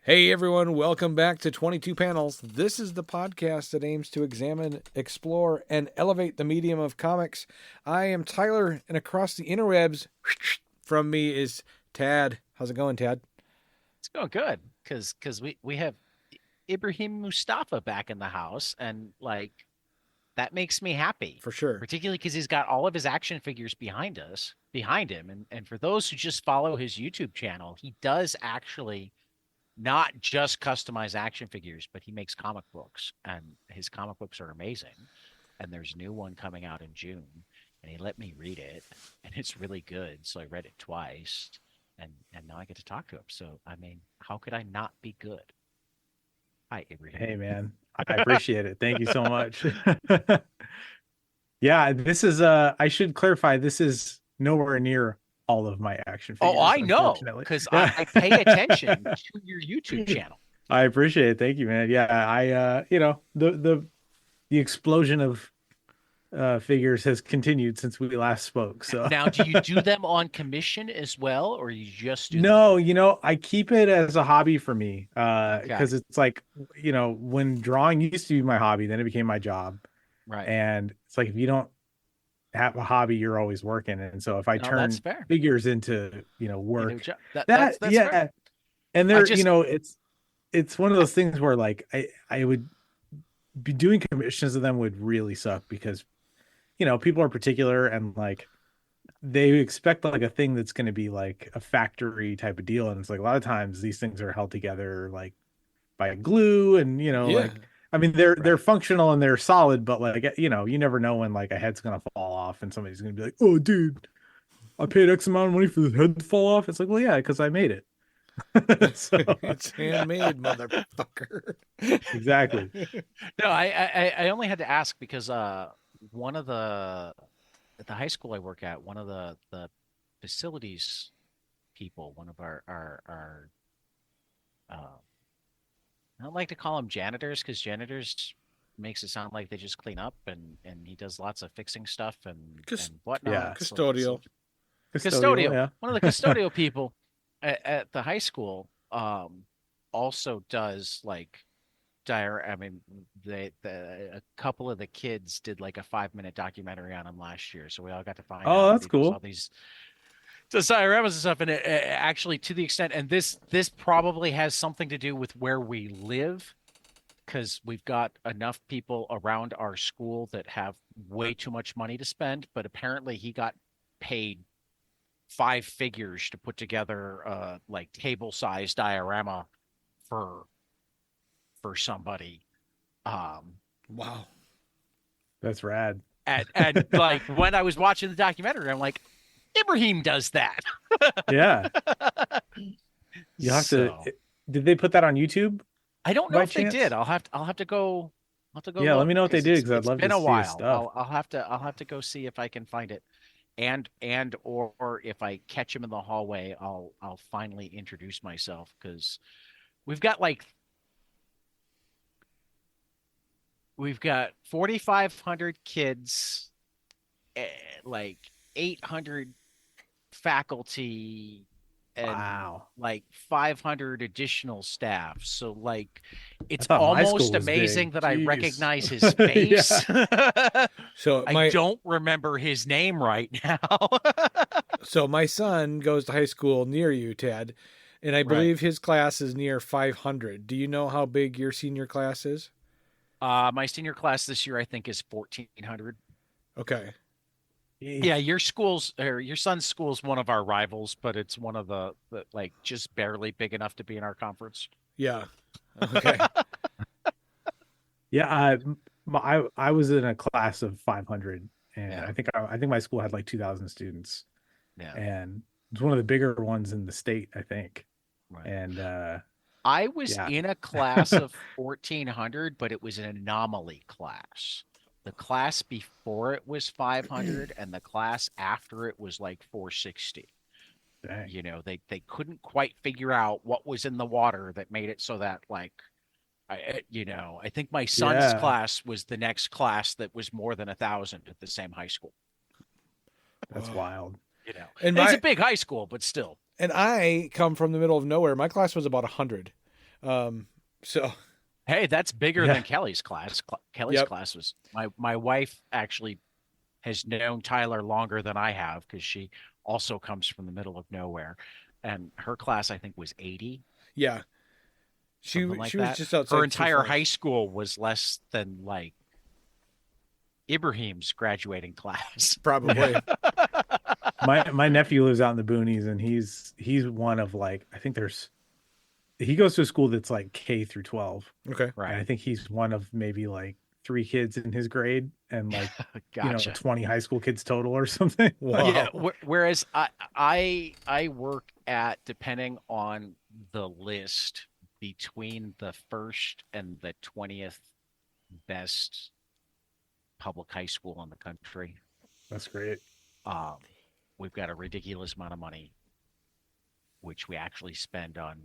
Hey everyone, welcome back to 22 Panels. This is the podcast that aims to examine, explore, and elevate the medium of comics. I am Tyler, and across the interwebs from me is Tad. How's it going, Tad? It's going good because we have Ibrahim Moustafa back in the house, and like that makes me happy, For sure. particularly because he's got all of his action figures behind him, and for those who just follow his YouTube channel, he does actually not just customize action figures, but he makes comic books, and his comic books are amazing. And there's a new one coming out in June, and he let me read it, and it's really good. So I read it twice, and now I get to talk to him. So I mean, how could I not be good? Hi, Ibrahim. Hey man, I appreciate it. Thank you so much. Yeah, this is I should clarify, this is nowhere near all of my action Oh, figures, I know, unfortunately. because Yeah. I pay attention to your YouTube channel. I appreciate it. Thank you, man. Yeah, the explosion of figures has continued since we last spoke. So Now, do you do them on commission as well, or you just do them? no, I keep it as a hobby for me. Okay, Because it's like, when drawing used to be my hobby, then it became my job. right. And it's like if you don't have a hobby, you're always working. And so if I No, that's turn fair. figures into, You know, work, that's fair. yeah. And I they're, just it's one of those things where like I would be doing commissions of them would really suck because, people are particular and like they expect like a thing that's going to be like a factory type of deal. And it's like a lot of times these things are held together like by glue and, Yeah. like, I mean, they're right. functional and they're solid, but like, you never know when like a head's going to fall off and somebody's going to be like, oh, dude, I paid X amount of money for the head to fall off. It's like, well, yeah, because I made it. So It's handmade, motherfucker. exactly. No, I only had to ask because one of the at the high school I work at, one of the facilities people, one of our I don't like to call them janitors because janitors makes it sound like they just clean up, and he does lots of fixing stuff Cus- and whatnot. Yeah. So Custodial. Custodial. custodial, Yeah. one of the custodial people at the high school, also does like dire. I mean, a couple of the kids did like a 5 minute documentary on him last year, so we all got to find Oh, out. that's He does all cool. these dioramas and stuff, and actually to the extent, and this probably has something to do with where we live because we've got enough people around our school that have way too much money to spend. But apparently, he got paid five figures to put together like table size diorama for somebody. Um, Wow. That's rad. and like when I was watching the documentary, I'm like, Ibrahim does that. Yeah. You have to. So Did they put that on YouTube I don't know by if they did. chance? I'll have to go. I'll have to go Yeah, let look me know what they because did it's because I'd it's love been to a see his while. stuff. I'll have to go see if I can find it, and or if I catch him in the hallway, I'll finally introduce myself because we've got like we've got 4,500 kids, eh, like 800 faculty, and Wow. like 500 additional staff. So like I it's thought my school almost was amazing big. that I Jeez. recognize his Yeah. face. So I my don't remember his name right now. so my son goes to high school near you, Tad, and I Right. believe his class is near 500. Do you know how big your senior class is? My senior class this year I think is 1,400. Okay. Yeah, Jeez. your school's or your son's school's one of our rivals, but it's one of the like just barely big enough to be in our conference. Yeah. Okay. Yeah, I was in a class of 500, and Yeah, I think my school had like 2,000 students, yeah, and it's one of the bigger ones in the state, I think. right. And I was yeah, in a class of 1,400, but it was an anomaly class. The class before it was 500, and the class after it was like 460. dang, They couldn't quite figure out what was in the water that made it so that like I think my son's yeah, class was the next class that was more than 1,000 at the same high school. that's Whoa. wild. And And it's a my big high school, but still. and I come from the middle of nowhere. My class was about 100. So Hey, that's bigger Yeah. than Kelly's class. Kelly's Yep. class was my wife actually has known Tyler longer than I have because she also comes from the middle of nowhere, and her class I think was 80, yeah, something like she was that. just Her outside Sioux entire Falls. high school was less than like Ibrahim's graduating class. Probably. My nephew lives out in the boonies, and he's one of like, I think he goes to a school that's like K through 12. Okay. And I Right. think he's one of maybe like 3 kids in his grade, and like, Gotcha. 20 high school kids total or something. Wow. Yeah. Whereas I work at, depending on the list, between the first and the 20th best public high school in the country. That's great. Um, we've got a ridiculous amount of money, which we actually spend on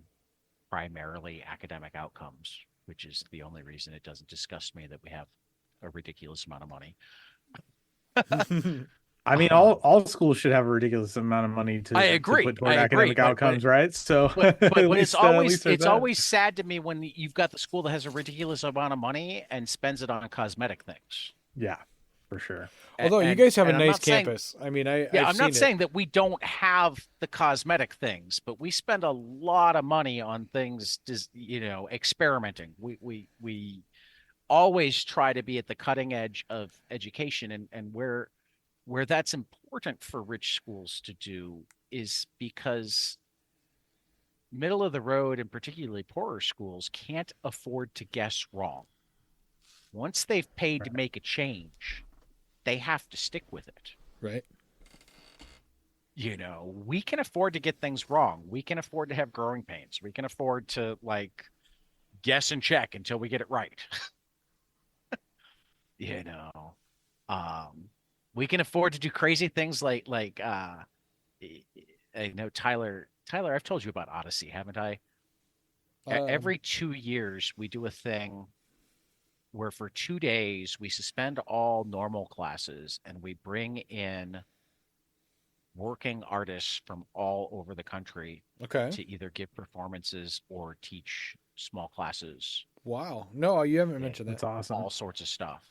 primarily academic outcomes, which is the only reason it doesn't disgust me that we have a ridiculous amount of money. I mean, all schools should have a ridiculous amount of money to I agree. put toward I agree, academic outcomes, right? So, But at it's least, always there's that. always sad to me when you've got the school that has a ridiculous amount of money and spends it on cosmetic things. Yeah, for sure. Although you And- guys have a and I'm nice not saying- campus. I mean, I've I'm not seen saying that we don't have the cosmetic things, but we spend a lot of money on things, just, experimenting. We always try to be at the cutting edge of education, and where that's important for rich schools to do is because middle of the road and particularly poorer schools can't afford to guess wrong. Once they've paid to make a change, they have to stick with it. Right. We can afford to get things wrong. We can afford to have growing pains. We can afford to guess and check until we get it right. We can afford to do crazy things like I know Tyler, I've told you about Odyssey, haven't I? Every 2 years we do a thing where for 2 days we suspend all normal classes and we bring in working artists from all over the country Okay. to either give performances or teach small classes, Wow. No, you haven't mentioned that. That's awesome. all sorts of stuff.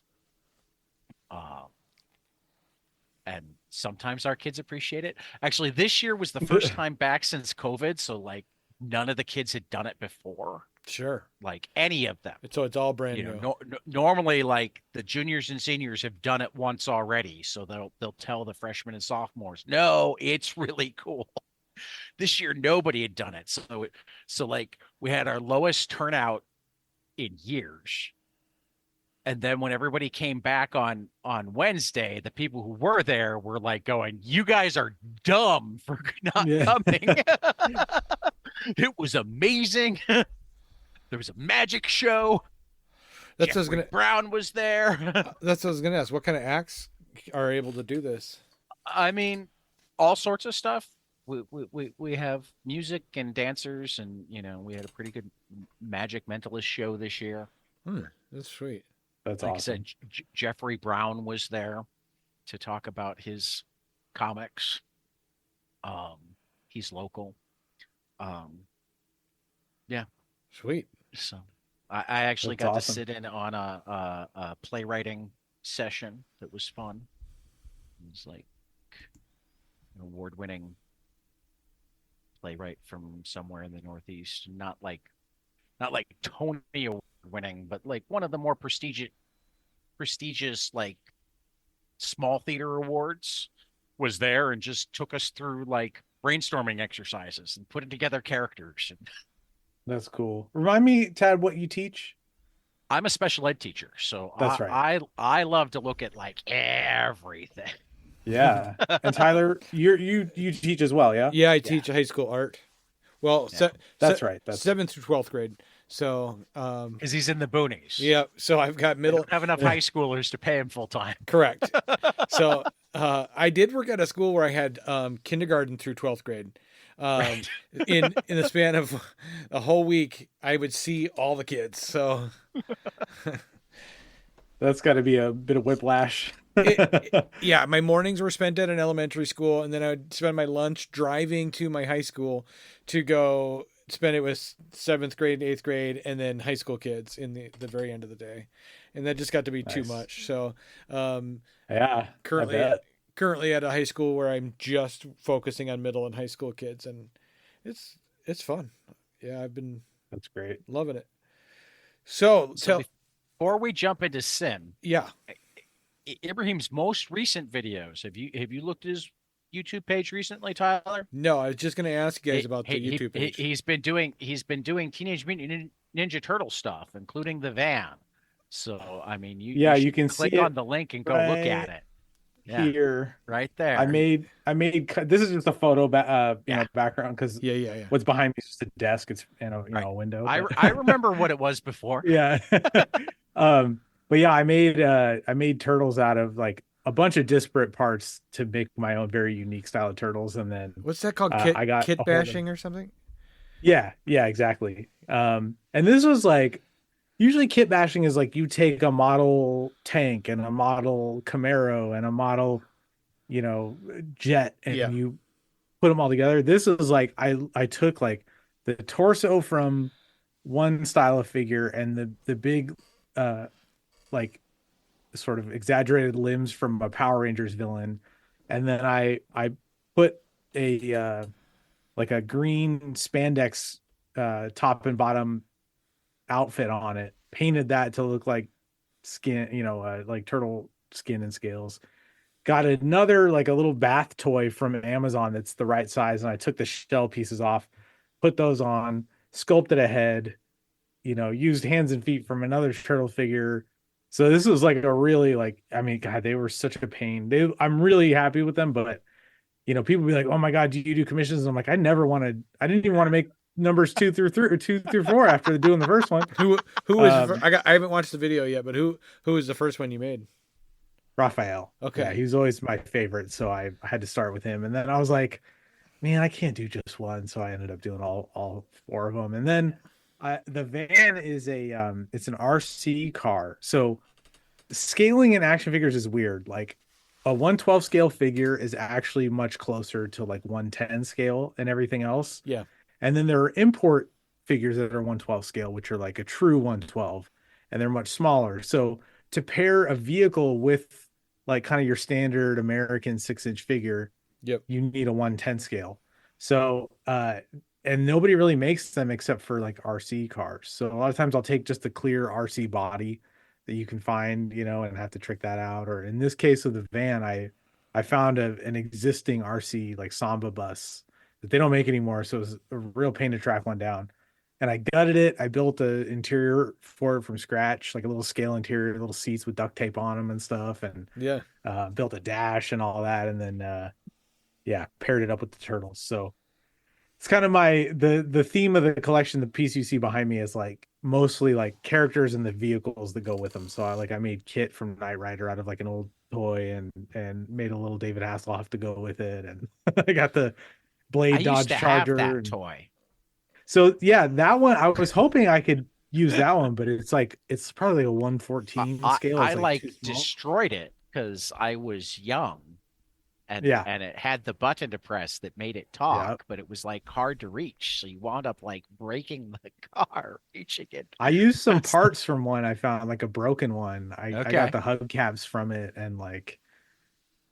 And sometimes our kids appreciate it. Actually, this year was the first time back since COVID, so none of the kids had done it before, Sure. any of them. So it's all brand new. Normally the juniors and seniors have done it once already, so they'll tell the freshmen and sophomores, no, it's really cool. This year nobody had done it, so we had our lowest turnout in years. And then when everybody came back on Wednesday, the people who were there were going, you guys are dumb for not coming. It was amazing. There was a magic show. That's what I was Jeffrey gonna. Brown was there. That's what I was gonna ask. What kind of acts are able to do this? I mean, all sorts of stuff. We have music and dancers, and we had a pretty good magic mentalist show this year. That's sweet. That's Like awesome. I said, Jeffrey Brown was there to talk about his comics. He's local. Sweet. So I actually That's got awesome. to sit in on a playwriting session that was fun. It was like an award-winning playwright from somewhere in the Northeast, not like Tony Award winning, but one of the more prestigious small theater awards was there and just took us through brainstorming exercises and putting together characters. And That's cool. Remind me, Tad, what you teach? I'm a special ed teacher, so That's right. I love to look at everything. Yeah. And Tyler, you teach as well, yeah? Yeah, I teach high school art. Well, Yeah. That's right. That's 7th through 12th grade. So, Because he's in the boonies. yeah. So I've got I middle. don't have enough high schoolers to pay him full time. Correct. So I did work at a school where I had kindergarten through 12th grade. Right. in the span of a whole week, I would see all the kids. So that's got to be a bit of whiplash. yeah, my mornings were spent at an elementary school, and then I would spend my lunch driving to my high school to go spend it with 7th grade and 8th grade and then high school kids in the very end of the day. And that just got to be too Nice. much. So Yeah, currently I bet. currently at a high school where I'm just focusing on middle and high school kids, and it's fun. Yeah, I've been That's great. loving it. So So before we jump into Sim, yeah. Ibrahim's most recent videos. Have you looked at his YouTube page recently, Tyler? No, I was just going to ask you guys about the YouTube page. He's been doing Teenage Mutant Ninja Turtle stuff, including the van. So I mean, you you can click see on it the link and go look at it. Yeah, here. right there. I made this is just a photo background because Yeah. what's behind me is just a desk. It's a window. I remember what it was before. Yeah. But yeah, I made turtles out of like a bunch of disparate parts to make my own very unique style of turtles, and then What's that called? I got Kit a hold of- bashing or something? Yeah, exactly. And this was like, usually kit bashing is like you take a model tank and a model Camaro and a model, jet, and Yeah. you put them all together. This is like I took like the torso from one style of figure and the big like sort of exaggerated limbs from a Power Rangers villain, and then I put a like a green spandex top and bottom outfit on it, painted that to look like skin, like turtle skin and scales. Got another like a little bath toy from Amazon that's the right size, and I took the shell pieces off, put those on, sculpted a head, used hands and feet from another turtle figure. So this was like a really God, they were such a pain. I'm really happy with them, but people be like, "Oh my God, do you do commissions?" And I'm like, I didn't even want to make numbers 2 through 4 after doing the first one. Who was? I haven't watched the video yet, but who was the first one you made? Raphael. Okay. Yeah, he's always my favorite, so I had to start with him. And then I was like, man, I can't do just one, so I ended up doing all 4 of them. And then the van is it's an RC car. So scaling in action figures is weird. Like a 112 scale figure is actually much closer to like 110 scale and everything else. Yeah. And then there are import figures that are 112 scale, which are like a true 112, and they're much smaller. So to pair a vehicle with like kind of your standard American 6-inch figure, Yep. you need a 110 scale. So, and nobody really makes them except for like RC cars. So a lot of times I'll take just the clear RC body that you can find, and have to trick that out. Or in this case of the van, I found an existing RC like Samba bus that they don't make anymore. So it was a real pain to track one down. And I gutted it. I built an interior for it from scratch, like a little scale interior, little seats with duct tape on them and stuff. And Yeah. built a dash and all that. And then, paired it up with the turtles. So it's kind of the theme of the collection. The piece you see behind me is like mostly like characters and the vehicles that go with them. So I made Kit from Knight Rider out of like an old toy and made a little David Hasselhoff to go with it. And I got the Blade I Dodge used to Charger. have that toy. So yeah, that one I was hoping I could use that one, but it's probably like a 114 scale. I It's too small. destroyed it because I was young, and it had the button to press that made it talk, but it was like hard to reach. So you wound up like breaking the car reaching it. I used some parts from one I found, like a broken one. I got the hubcaps from it, and like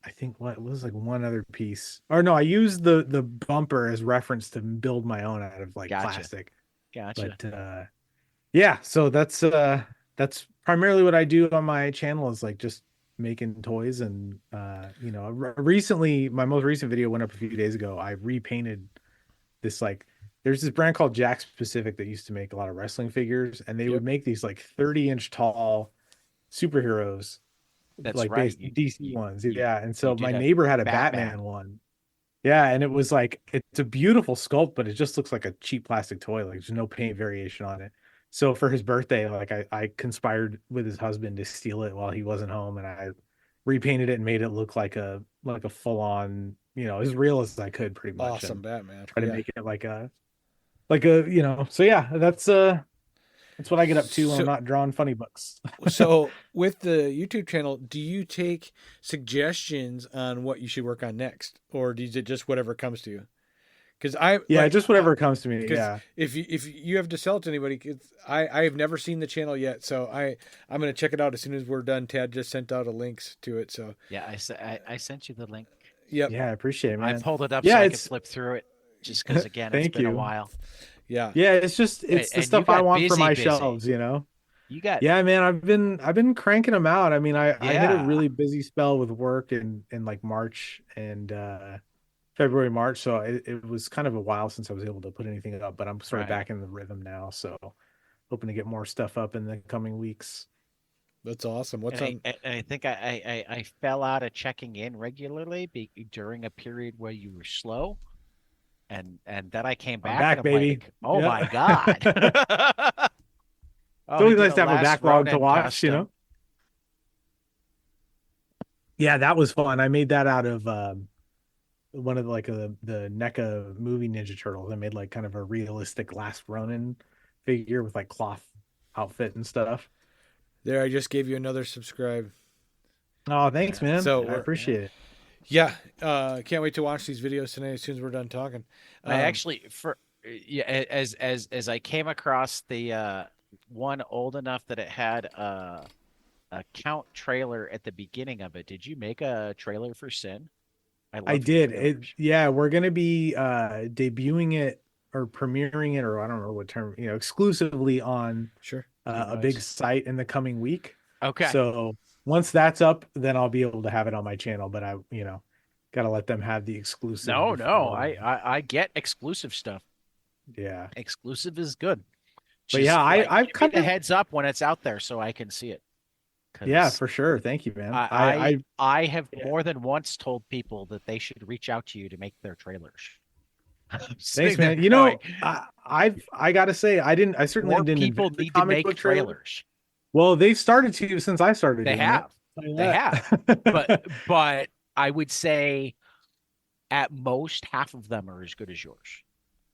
I think what was like one other piece. Or no, I used the bumper as reference to build my own out of like plastic. Gotcha. But yeah, so that's primarily what I do on my channel, is like just making toys. And recently, my most recent video went up a few days ago. I repainted this, like, there's this brand called Jack's Pacific that used to make a lot of wrestling figures, and they would make these like 30-inch tall superheroes. That's like right. DC ones. Yeah. And so my did a neighbor had a Batman one. Yeah. And it was like, it's a beautiful sculpt, but it just looks like a cheap plastic toy. Like there's no paint variation on it. So for his birthday, like I conspired with his husband to steal it while he wasn't home. And I repainted it and made it look like a full on, as real as I could, pretty much. Awesome Batman. Try to make it like a, so yeah, that's what I get up to when I'm not drawing funny books. So with the YouTube channel, do you take suggestions on what you should work on next? Or is it just whatever comes to you? Because I just whatever comes to me. Yeah. If you have to sell it to anybody, I have never seen the channel yet, so I'm gonna check it out as soon as we're done. Tad just sent out a links to it, so Yeah, I sent you the link. yep. Yeah, I appreciate it, man. I pulled it up so I could flip through it, just because again it's been a while. Yeah. Yeah, it's the stuff I want for my shelves, you know. You got man. I've been cranking them out. I mean, I hit a really busy spell with work in like March and February, March. So it was kind of a while since I was able to put anything up, but I'm sort of back in the rhythm now. So hoping to get more stuff up in the coming weeks. That's awesome. What's on? I think I fell out of checking in regularly during a period where you were slow. And then I came back. I'm back, baby. Like, oh my God. It's always nice to have a backlog to watch, you know? Yeah, that was fun. I made that out of one of the NECA movie Ninja Turtles. I made like kind of a realistic Last Ronin figure with like cloth outfit and stuff. There, I just gave you another subscribe. Oh, thanks, man. So I appreciate it. Yeah, can't wait to watch these videos tonight as soon as we're done talking. I actually, as I came across the one old enough that it had a count trailer at the beginning of it. Did you make a trailer for Sin? I did. We're gonna be debuting it or premiering it, or I don't know what term, exclusively on a big site in the coming week. Okay. So once that's up, then I'll be able to have it on my channel. But I, gotta let them have the exclusive. No, I get exclusive stuff. Yeah, exclusive is good. But yeah, I've kind of heads up when it's out there so I can see it. Yeah, for sure. Thank you, man. I have more than once told people that they should reach out to you to make their trailers. Thanks, man. I gotta say, I certainly didn't. People need to make trailers. Well, they've started to since I started. They have. But I would say at most half of them are as good as yours.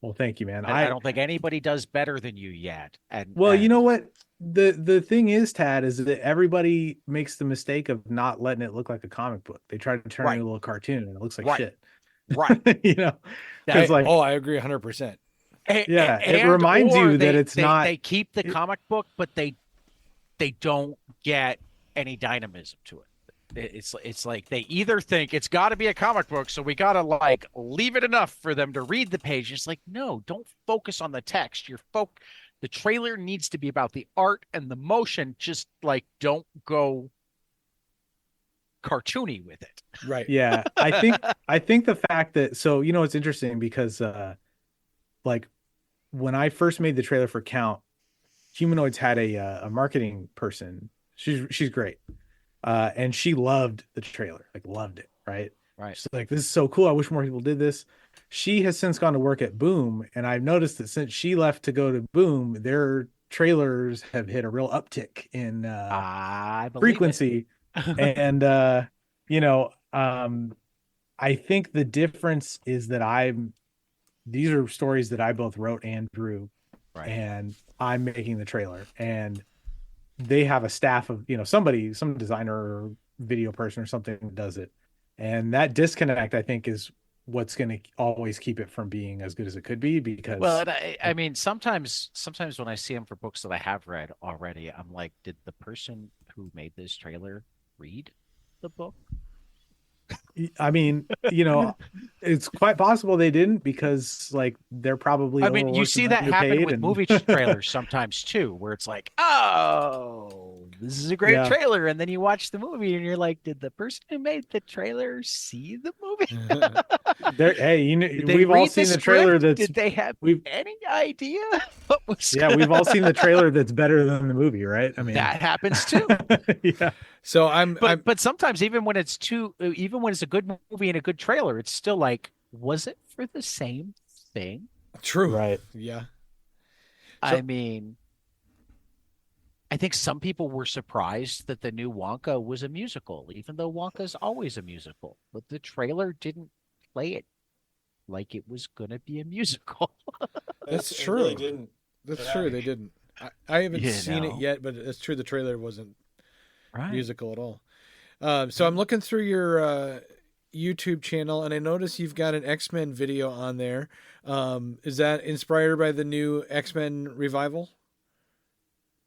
Well, thank you, man. I don't think anybody does better than you yet. You know what? The thing is, Tad, is that everybody makes the mistake of not letting it look like a comic book. They try to turn it into a little cartoon and it looks like shit. Right. I agree 100%. It reminds you that it's not. They keep the comic book, but they don't get any dynamism to it. It's like they either think it's got to be a comic book, so we got to like leave it enough for them to read the page. It's like, no, don't focus on the text. The trailer needs to be about the art and the motion. Just like don't go cartoony with it. Right. Yeah. I think the fact that, so, it's interesting because like when I first made the trailer for Count, Humanoids had a marketing person. She's great. And she loved the trailer, like loved it. Right. She's like, this is so cool. I wish more people did this. She has since gone to work at Boom. And I've noticed that since she left to go to Boom, their trailers have hit a real uptick in frequency. And, I think the difference is that these are stories that I both wrote and drew, and I'm making the trailer, and they have a staff of, some designer or video person or something that does it. And that disconnect, I think, is what's going to always keep it from being as good as it could be, because I mean, sometimes when I see them for books that I have read already, I'm like, did the person who made this trailer read the book? I mean, it's quite possible they didn't, because like they're probably. I mean, you see that happen with movie trailers sometimes too, where it's like, oh, this is a great trailer, and then you watch the movie and you're like, did the person who made the trailer see the movie? We've all seen the trailer. Did they have any idea what was? Yeah, we've all seen the trailer that's better than the movie, right? I mean, that happens too. Yeah. So but sometimes even when it's a good movie and a good trailer, it's still like, was it for the same thing? True. Right. Yeah. I mean, I think some people were surprised that the new Wonka was a musical, even though Wonka's always a musical. But the trailer didn't play it like it was going to be a musical. That's true. Really didn't. That's true. They didn't. I haven't seen it yet, but it's true. The trailer wasn't musical at all. So I'm looking through YouTube channel, and I notice you've got an X-Men video on there. Is that inspired by the new X-Men revival?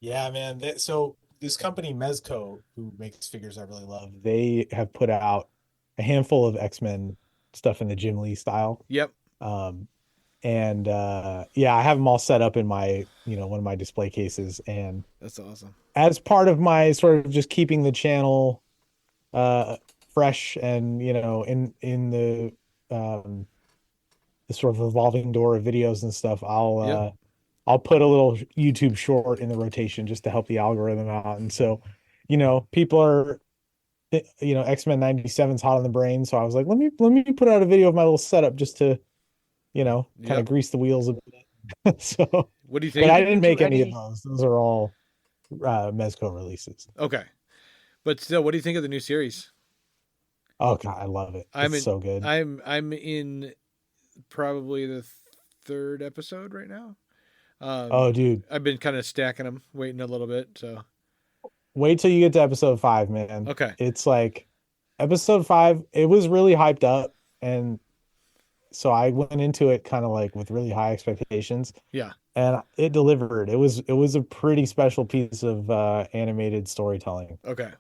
Yeah, man. So this company Mezco, who makes figures I really love, they have put out a handful of X-Men stuff in the Jim Lee style. Yep. Um, and yeah, I have them all set up in my, one of my display cases. And That's awesome. as part of my sort of just keeping the channel fresh and, in the sort of revolving door of videos and stuff, I'll put a little YouTube short in the rotation just to help the algorithm out. And so, people are, X-Men 97's hot on the brain. So I was like, let me put out a video of my little setup just to, kind of grease the wheels a bit. So what do you think? But I didn't make any of those. Those are all Mezco releases. Okay. But still, what do you think of the new series? Oh God, I love it. It's so good. I'm in probably the third episode right now. Oh, dude, I've been kind of stacking them, waiting a little bit. So wait till you get to episode 5, man. Okay. It's like episode 5. It was really hyped up, and so I went into it kind of like with really high expectations. Yeah. And it delivered. It was a pretty special piece of animated storytelling. Okay.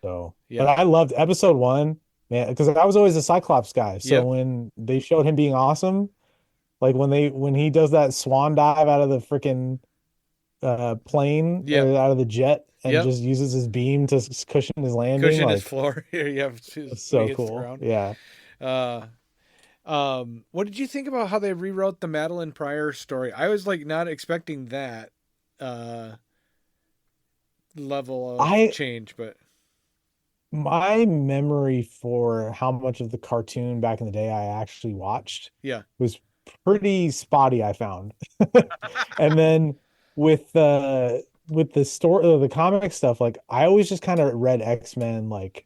So, yeah. But I loved episode 1, man, because I was always a Cyclops guy. So Yep. when they showed him being awesome, like when he does that swan dive out of the freaking plane, Yep. or out of the jet, and Yep. just uses his beam to cushion his landing, Cushion like, his floor. Yeah, it's so cool. Yeah. What did you think about how they rewrote the Madeline Pryor story? I was like not expecting that level of change, but my memory for how much of the cartoon back in the day I actually watched was pretty spotty, I found. And then with the story, the comic stuff, like I always just kind of read X-Men like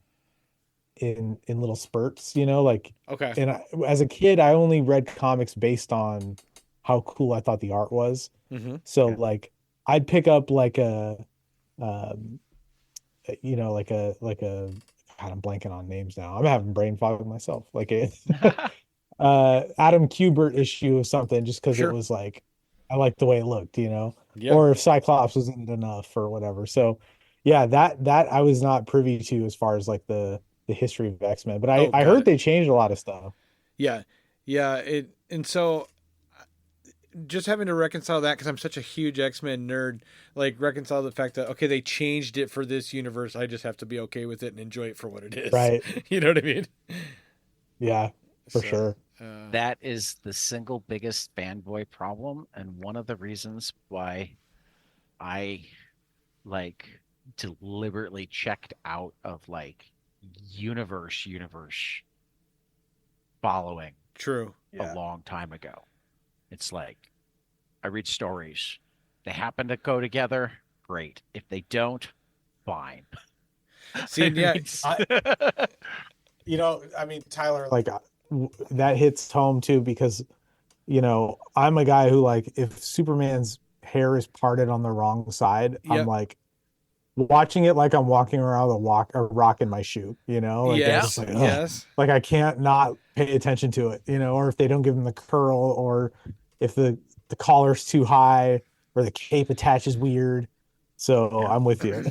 in little spurts, like, okay. And as a kid, I only read comics based on how cool I thought the art was. Mm-hmm. So like I'd pick up like a God, I'm blanking on names now. I'm having brain fog myself. Like a Adam Kubert issue of something, just because it was like I liked the way it looked, or if Cyclops was in it enough or whatever. So yeah, that I was not privy to as far as like the history of X-Men, but I heard they changed a lot of stuff. Yeah. And so just having to reconcile that, because I'm such a huge X-Men nerd, like reconcile the fact that, okay, they changed it for this universe. I just have to be okay with it and enjoy it for what it is. Right. You know what I mean? Yeah, for sure. That is the single biggest fanboy problem. And one of the reasons why I like deliberately checked out of like universe following a long time ago. It's like I read stories. They happen to go together, great. If they don't, fine. See, yeah, Tyler, like that hits home too, because I'm a guy who, like, if Superman's hair is parted on the wrong side, I'm like watching it like I'm walking around with a rock in my shoe, like, yes, like I can't not pay attention to it, or if they don't give him the curl, or if the collar's too high, or the cape attaches weird. So I'm with you.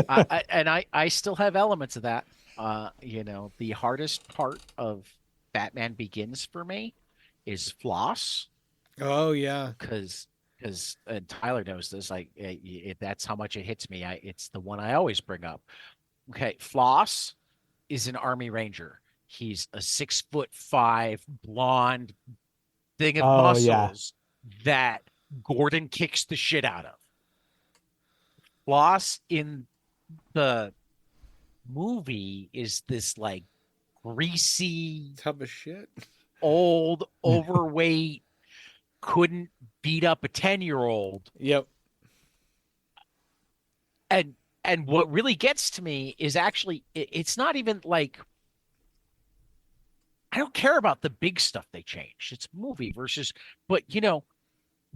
I still have elements of that. The hardest part of Batman Begins for me is floss. Oh yeah, because Tyler knows this. Like, that's how much it hits me. It's the one I always bring up. Okay, Floss is an Army Ranger. He's a 6'5" blonde thing of muscles that Gordon kicks the shit out of. Floss in the movie is this like greasy tub of shit, old, overweight, couldn't beat up a 10-year-old. Yep. And what really gets to me is actually it's not even like I don't care about the big stuff they changed. It's movie versus, but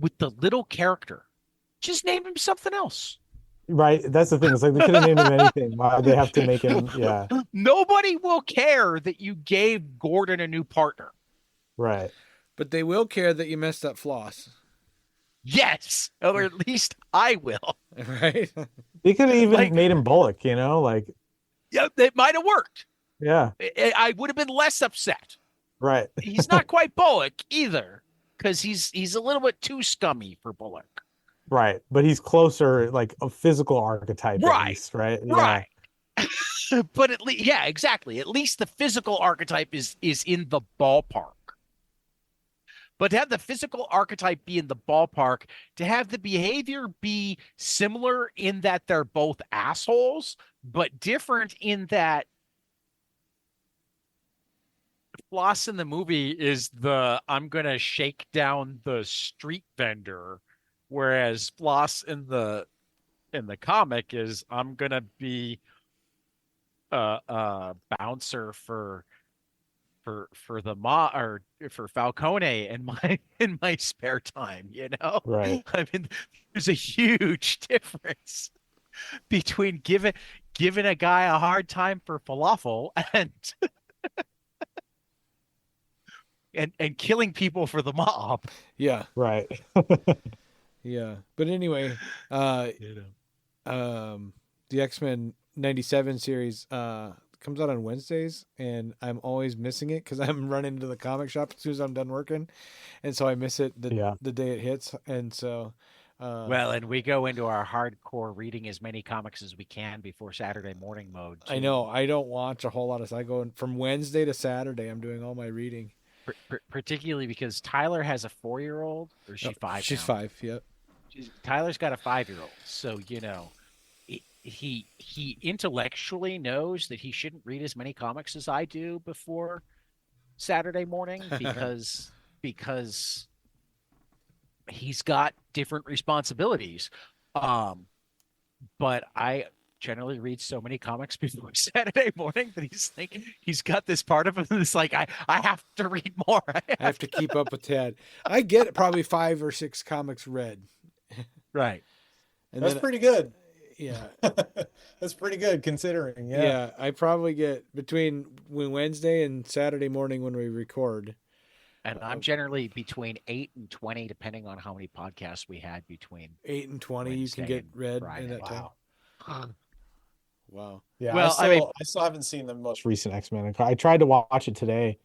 with the little character, just name him something else. Right. That's the thing. It's like they could have named him anything. Why they have to make him? Yeah. Nobody will care that you gave Gordon a new partner. Right. But they will care that you messed up Floss. Yes, or at least I will. Right? They could have even Like- made him Bullock, like, Yeah, it might have worked. yeah. I would have been less upset. Right. He's not quite Bullock either, because he's a little bit too scummy for Bullock. Right. But he's closer, like a physical archetype, at Right. least, right? Right. But at least, yeah, exactly. At least the physical archetype is in the ballpark. But to have the physical archetype be in the ballpark, to have the behavior be similar in that they're both assholes, but different in that Floss in the movie is the I'm gonna shake down the street vendor, whereas Floss in the comic is I'm gonna be a bouncer for the or for Falcone in my spare time, Right. I mean, there's a huge difference between giving a guy a hard time for falafel and killing people for the mob. Yeah. Right. Yeah. But anyway, the X-Men 97 series comes out on Wednesdays, and I'm always missing it because I'm running to the comic shop as soon as I'm done working, and so I miss it the day it hits. And so well, and we go into our hardcore reading as many comics as we can before Saturday morning mode too. I know I don't watch a whole lot of. I go from Wednesday to Saturday. I'm doing all my reading. Particularly because Tyler has a 4-year-old, or is she 5? She's now? 5. Yep. Tyler's got a 5-year-old, so he intellectually knows that he shouldn't read as many comics as I do before Saturday morning because he's got different responsibilities. But I generally read so many comics before Saturday morning that he's got this part of him that's like I have to read more. I have to keep up with Tad. I get probably 5 or 6 comics read. Right. And That's then, pretty good. Yeah. That's pretty good considering. Yeah. I probably get between Wednesday and Saturday morning when we record. And I'm generally between 8 and 20, depending on how many podcasts we had between 8 and 20. Wednesday You can get and read Friday. in that time. Wow. Wow. Yeah. Well, I still haven't seen the most recent X-Men. I tried to watch it today,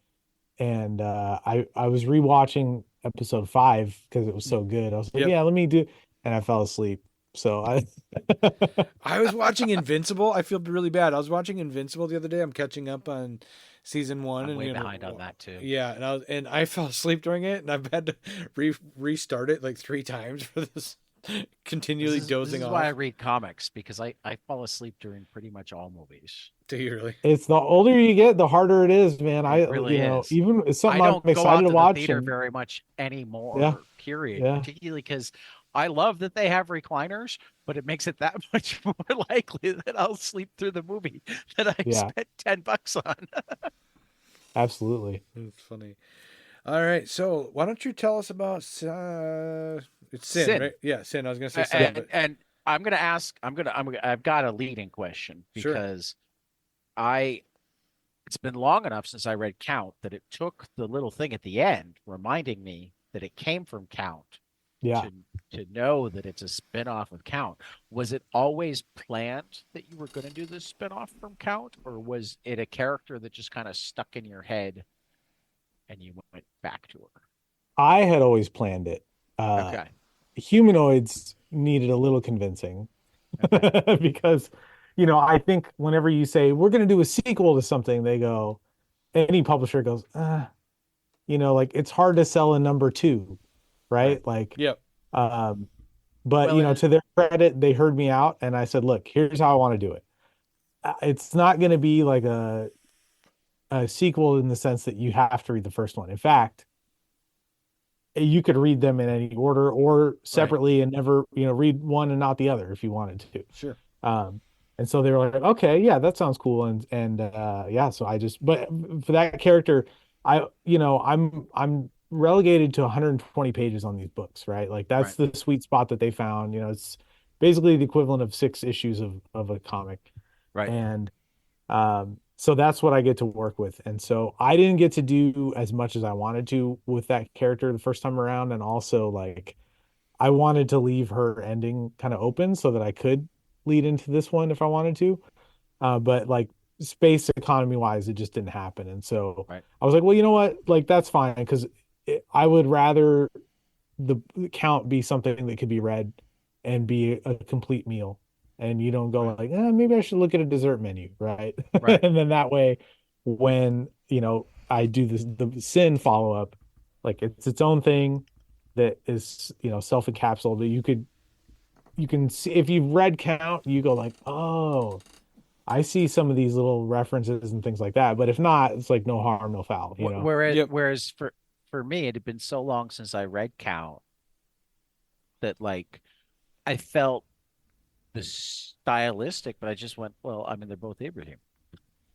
and I was rewatching episode 5 because it was so good. I was like, Yep. yeah, let me do, and I fell asleep. So I was watching Invincible. I feel really bad. I was watching Invincible the other day. I'm catching up on season 1. I'm and way behind on that too. Yeah, and I fell asleep during it, and I've had to restart it like 3 times for this continually dozing This is off. why I read comics, because I fall asleep during pretty much all movies. Do you really? it's the older you get, the harder it is, man. It really is. Even it's something I I'm don't go out excited to to the watch. theater and- very much anymore. Yeah. Period. Yeah. Particularly because I love that they have recliners, but it makes it that much more likely that I'll sleep through the movie that I Yeah. spent $10 on. Absolutely. It's funny. All right, so why don't you tell us about it's Sin, right? Yeah, Sin. I was gonna say Sin, but And I'm gonna ask. I've got a leading question Sure. because it's been long enough since I read Count that it took the little thing at the end reminding me that it came from Count Yeah. to know that it's a spin-off of Count. Was it always planned that you were going to do this spin-off from Count, or was it a character that just kind of stuck in your head and you went back to her? I had always planned it. Okay. Humanoids needed a little convincing because, I think whenever you say we're going to do a sequel to something, they go, any publisher goes, like it's hard to sell a number 2, right? Like, yep. but Well, to their credit, they heard me out, and I said, look, here's how I want to do it. It's not going to be like a sequel in the sense that you have to read the first one. In fact, you could read them in any order or separately and never, read one and not the other if you wanted to. Sure. And so they were like, okay, yeah, that sounds cool. And yeah, so but for that character, I'm relegated to 120 pages on these books, right? Like that's the sweet spot that they found. It's basically the equivalent of 6 issues of a comic. Right. And so that's what I get to work with. And so I didn't get to do as much as I wanted to with that character the first time around. And also, like, I wanted to leave her ending kind of open so that I could lead into this one if I wanted to. But like space economy wise, it just didn't happen. And so Right. I was like, well, you know what? Like, that's fine, because I would rather the count be something that could be read and be a complete meal. And you don't go like, maybe I should look at a dessert menu, right? Right. And then that way, when I do the Sin follow up, like, it's its own thing that is self-encapsulated. You can see, if you've read Count, you go like, oh, I see some of these little references and things like that. But if not, it's like no harm, no foul. Whereas for me, it had been so long since I read Count that, like, I felt the stylistic, but I just went, well, I mean, they're both Ibrahim.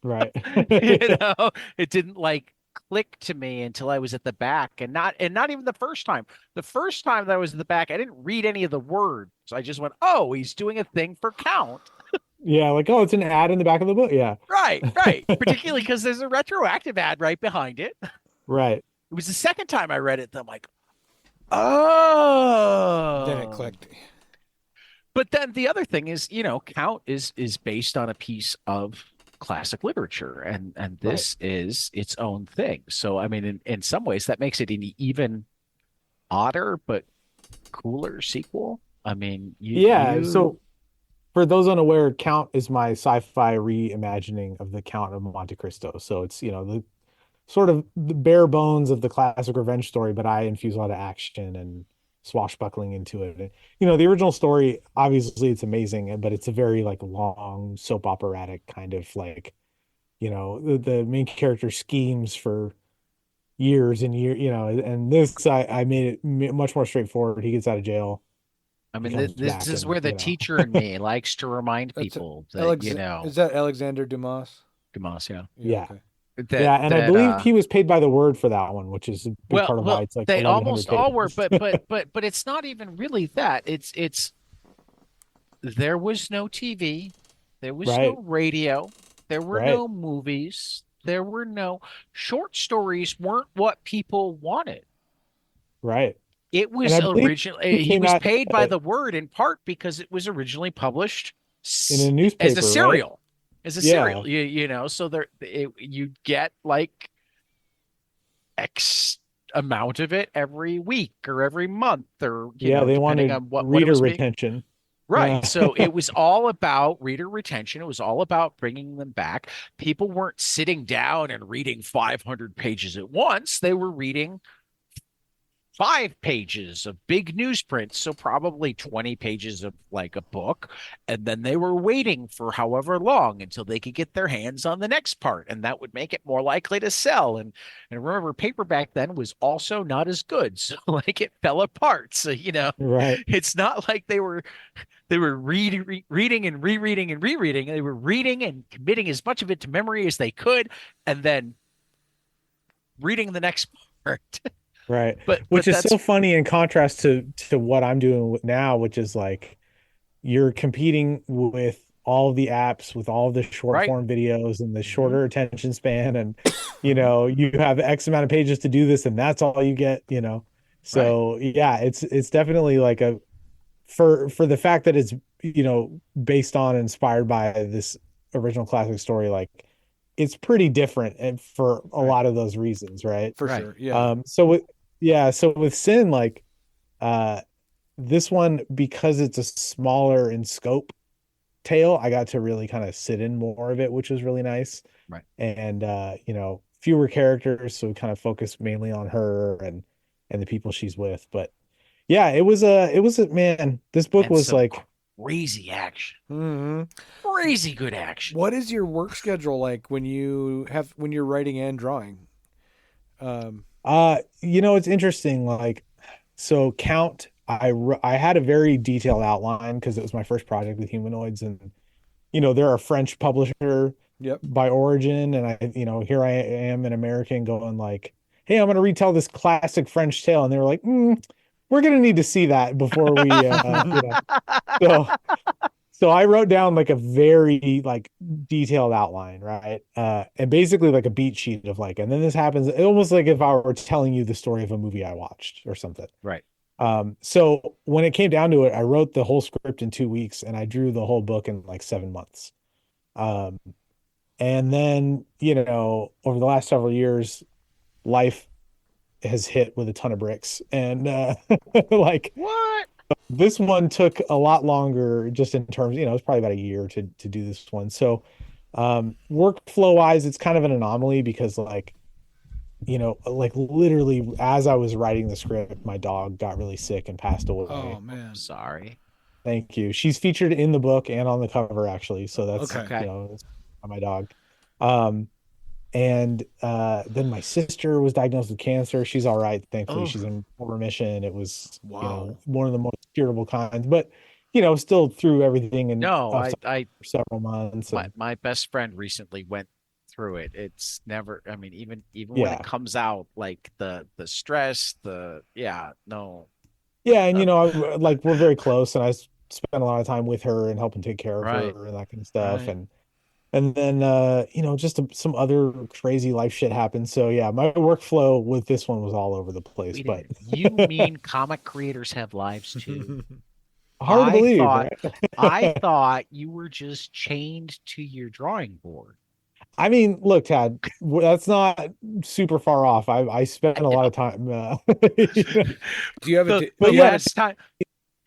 Right. It didn't like click to me until I was at the back, and not even the first time. The first time that I was at the back, I didn't read any of the words. So I just went, oh, he's doing a thing for Count. Yeah, like, oh, it's an ad in the back of the book. Yeah. Right. Particularly because there's a retroactive ad right behind it. Right. It was the second time I read it that I'm like, oh. Then it clicked. But then the other thing is, Count is based on a piece of classic literature, and this is its own thing. So, I mean, in some ways, that makes it an even odder but cooler sequel. I mean, So for those unaware, Count is my sci-fi reimagining of the Count of Monte Cristo. So it's the sort of the bare bones of the classic revenge story, but I infuse a lot of action and swashbuckling into it. And, the original story, obviously it's amazing, but it's a very like long soap operatic kind of like, the main character schemes for years and years, and this, I made it much more straightforward. He gets out of jail. I mean, this is where the teacher in me likes to remind people that, Is that Alexander Dumas? Dumas, yeah. Yeah. That, and I believe he was paid by the word for that one, which is a big part of why it's like they almost all were, pages. but it's not even really that. It's there was no TV, there was no radio, there were no movies, there were no short stories. Weren't what people wanted. Right. It was originally he was paid by the word in part because it was originally published in a newspaper as a serial. Right? As a serial, so you get like X amount of it every week or every month, or they wanted on what reader retention. Right. Yeah. So it was all about reader retention. It was all about bringing them back. People weren't sitting down and reading 500 pages at once. They were reading 5 pages of big newsprint, so probably 20 pages of like a book, and then they were waiting for however long until they could get their hands on the next part, and that would make it more likely to sell. And remember, paperback then was also not as good, so like it fell apart. So right. It's not like they were reading and rereading and rereading. They were reading and committing as much of it to memory as they could, and then reading the next part. Right. Which is so funny in contrast to what I'm doing now, which is like you're competing with all the apps, with all the short form videos and the shorter attention span. And, you have X amount of pages to do this and that's all you get, So it's definitely like for the fact that it's, based on, inspired by this original classic story, like it's pretty different and for a lot of those reasons. Right. For sure. Yeah. So with Sin, like this one, because it's a smaller in scope tale, I got to really kind of sit in more of it, which was really nice. Right. And fewer characters, so we kind of focused mainly on her and the people she's with. But yeah, it was a man, this book was like crazy action. Mm-hmm. Crazy good action. What is your work schedule like when you're writing and drawing? It's interesting. Like, so Count, I had a very detailed outline because it was my first project with humanoids, and they're a French publisher by origin, and I here I am, an American, going like, hey, I'm going to retell this classic French tale, and they were like, we're going to need to see that before we so So I wrote down like a very like detailed outline, right? And basically like a beat sheet of like, and then this happens. Almost like if I were telling you the story of a movie I watched or something. Right. So when it came down to it, I wrote the whole script in 2 weeks and I drew the whole book in like 7 months. Um, and then, over the last several years, life has hit with a ton of bricks. And like What? this one took a lot longer just in terms, it's probably about a year to do this one. So workflow wise, it's kind of an anomaly because like literally as I was writing the script, my dog got really sick and passed away. Oh man. Sorry. Thank you. She's featured in the book and on the cover actually. So that's, Okay. it's my dog. And then my sister was diagnosed with cancer. She's all right. Thankfully, Oh. she's in full remission. It was, Wow. one of the most curable kinds, but still through everything and No, for several months. my best friend recently went through it. It's never, I mean, even when Yeah. it comes out, like the stress, no. Yeah, and like we're very close, and I spent a lot of time with her and helping take care of Right. her and that kind of stuff, Right. and then just some other crazy life shit happened. So yeah, my workflow with this one was all over the place, Wait a but minute. You mean comic creators have lives too? hard to I believe, thought right? I thought you were just chained to your drawing board. I mean, look, Tad, that's not super far off. I spent a lot of time. Do you have The, a? the yeah.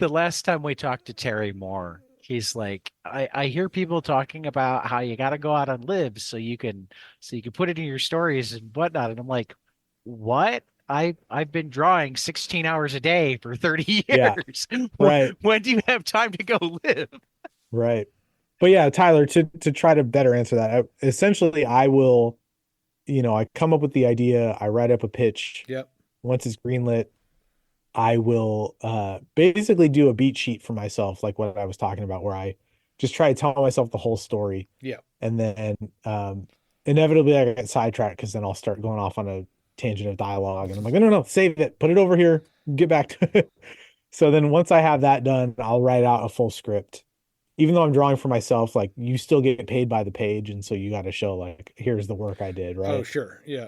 last time we talked to Terry Moore, he's like, I hear people talking about how you got to go out on libs so you can put it in your stories and whatnot. And I'm like, what? I've been drawing 16 hours a day for 30 Yeah, years. right, When do you have time to go live? right. But yeah, Tyler, to try to better answer that, essentially, I will, I come up with the idea, I write up a pitch. Yep. Once it's greenlit, I will basically do a beat sheet for myself, like what I was talking about, where I just try to tell myself the whole story. Yeah. And then inevitably I get sidetracked because then I'll start going off on a tangent of dialogue. And I'm like, no, save it, put it over here, get back to it. So then once I have that done, I'll write out a full script. Even though I'm drawing for myself, like you still get paid by the page. And so you got to show like, here's the work I did, right? Oh, sure. Yeah.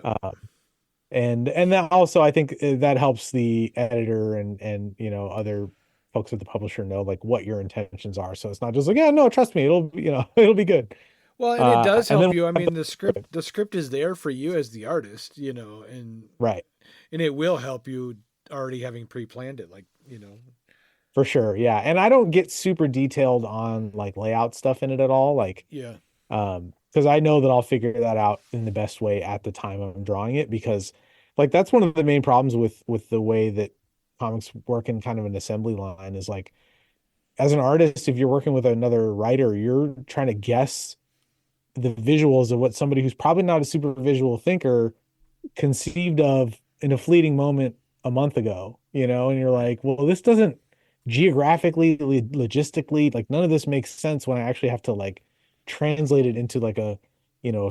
And that also I think that helps the editor and other folks at the publisher know like what your intentions are, so it's not just like, yeah, no, trust me, it'll it'll be good. Well, and it does And help then you. I mean, the script is there for you as the artist, and right, it will help you already having pre-planned it, like, for sure, yeah. And I don't get super detailed on like layout stuff in it at all, like yeah. because I know that I'll figure that out in the best way at the time I'm drawing it, because like that's one of the main problems with the way that comics work in kind of an assembly line is like, as an artist, if you're working with another writer, you're trying to guess the visuals of what somebody who's probably not a super visual thinker conceived of in a fleeting moment a month ago, and you're like, well, this doesn't geographically, logistically, like none of this makes sense when I actually have to like translate it into like a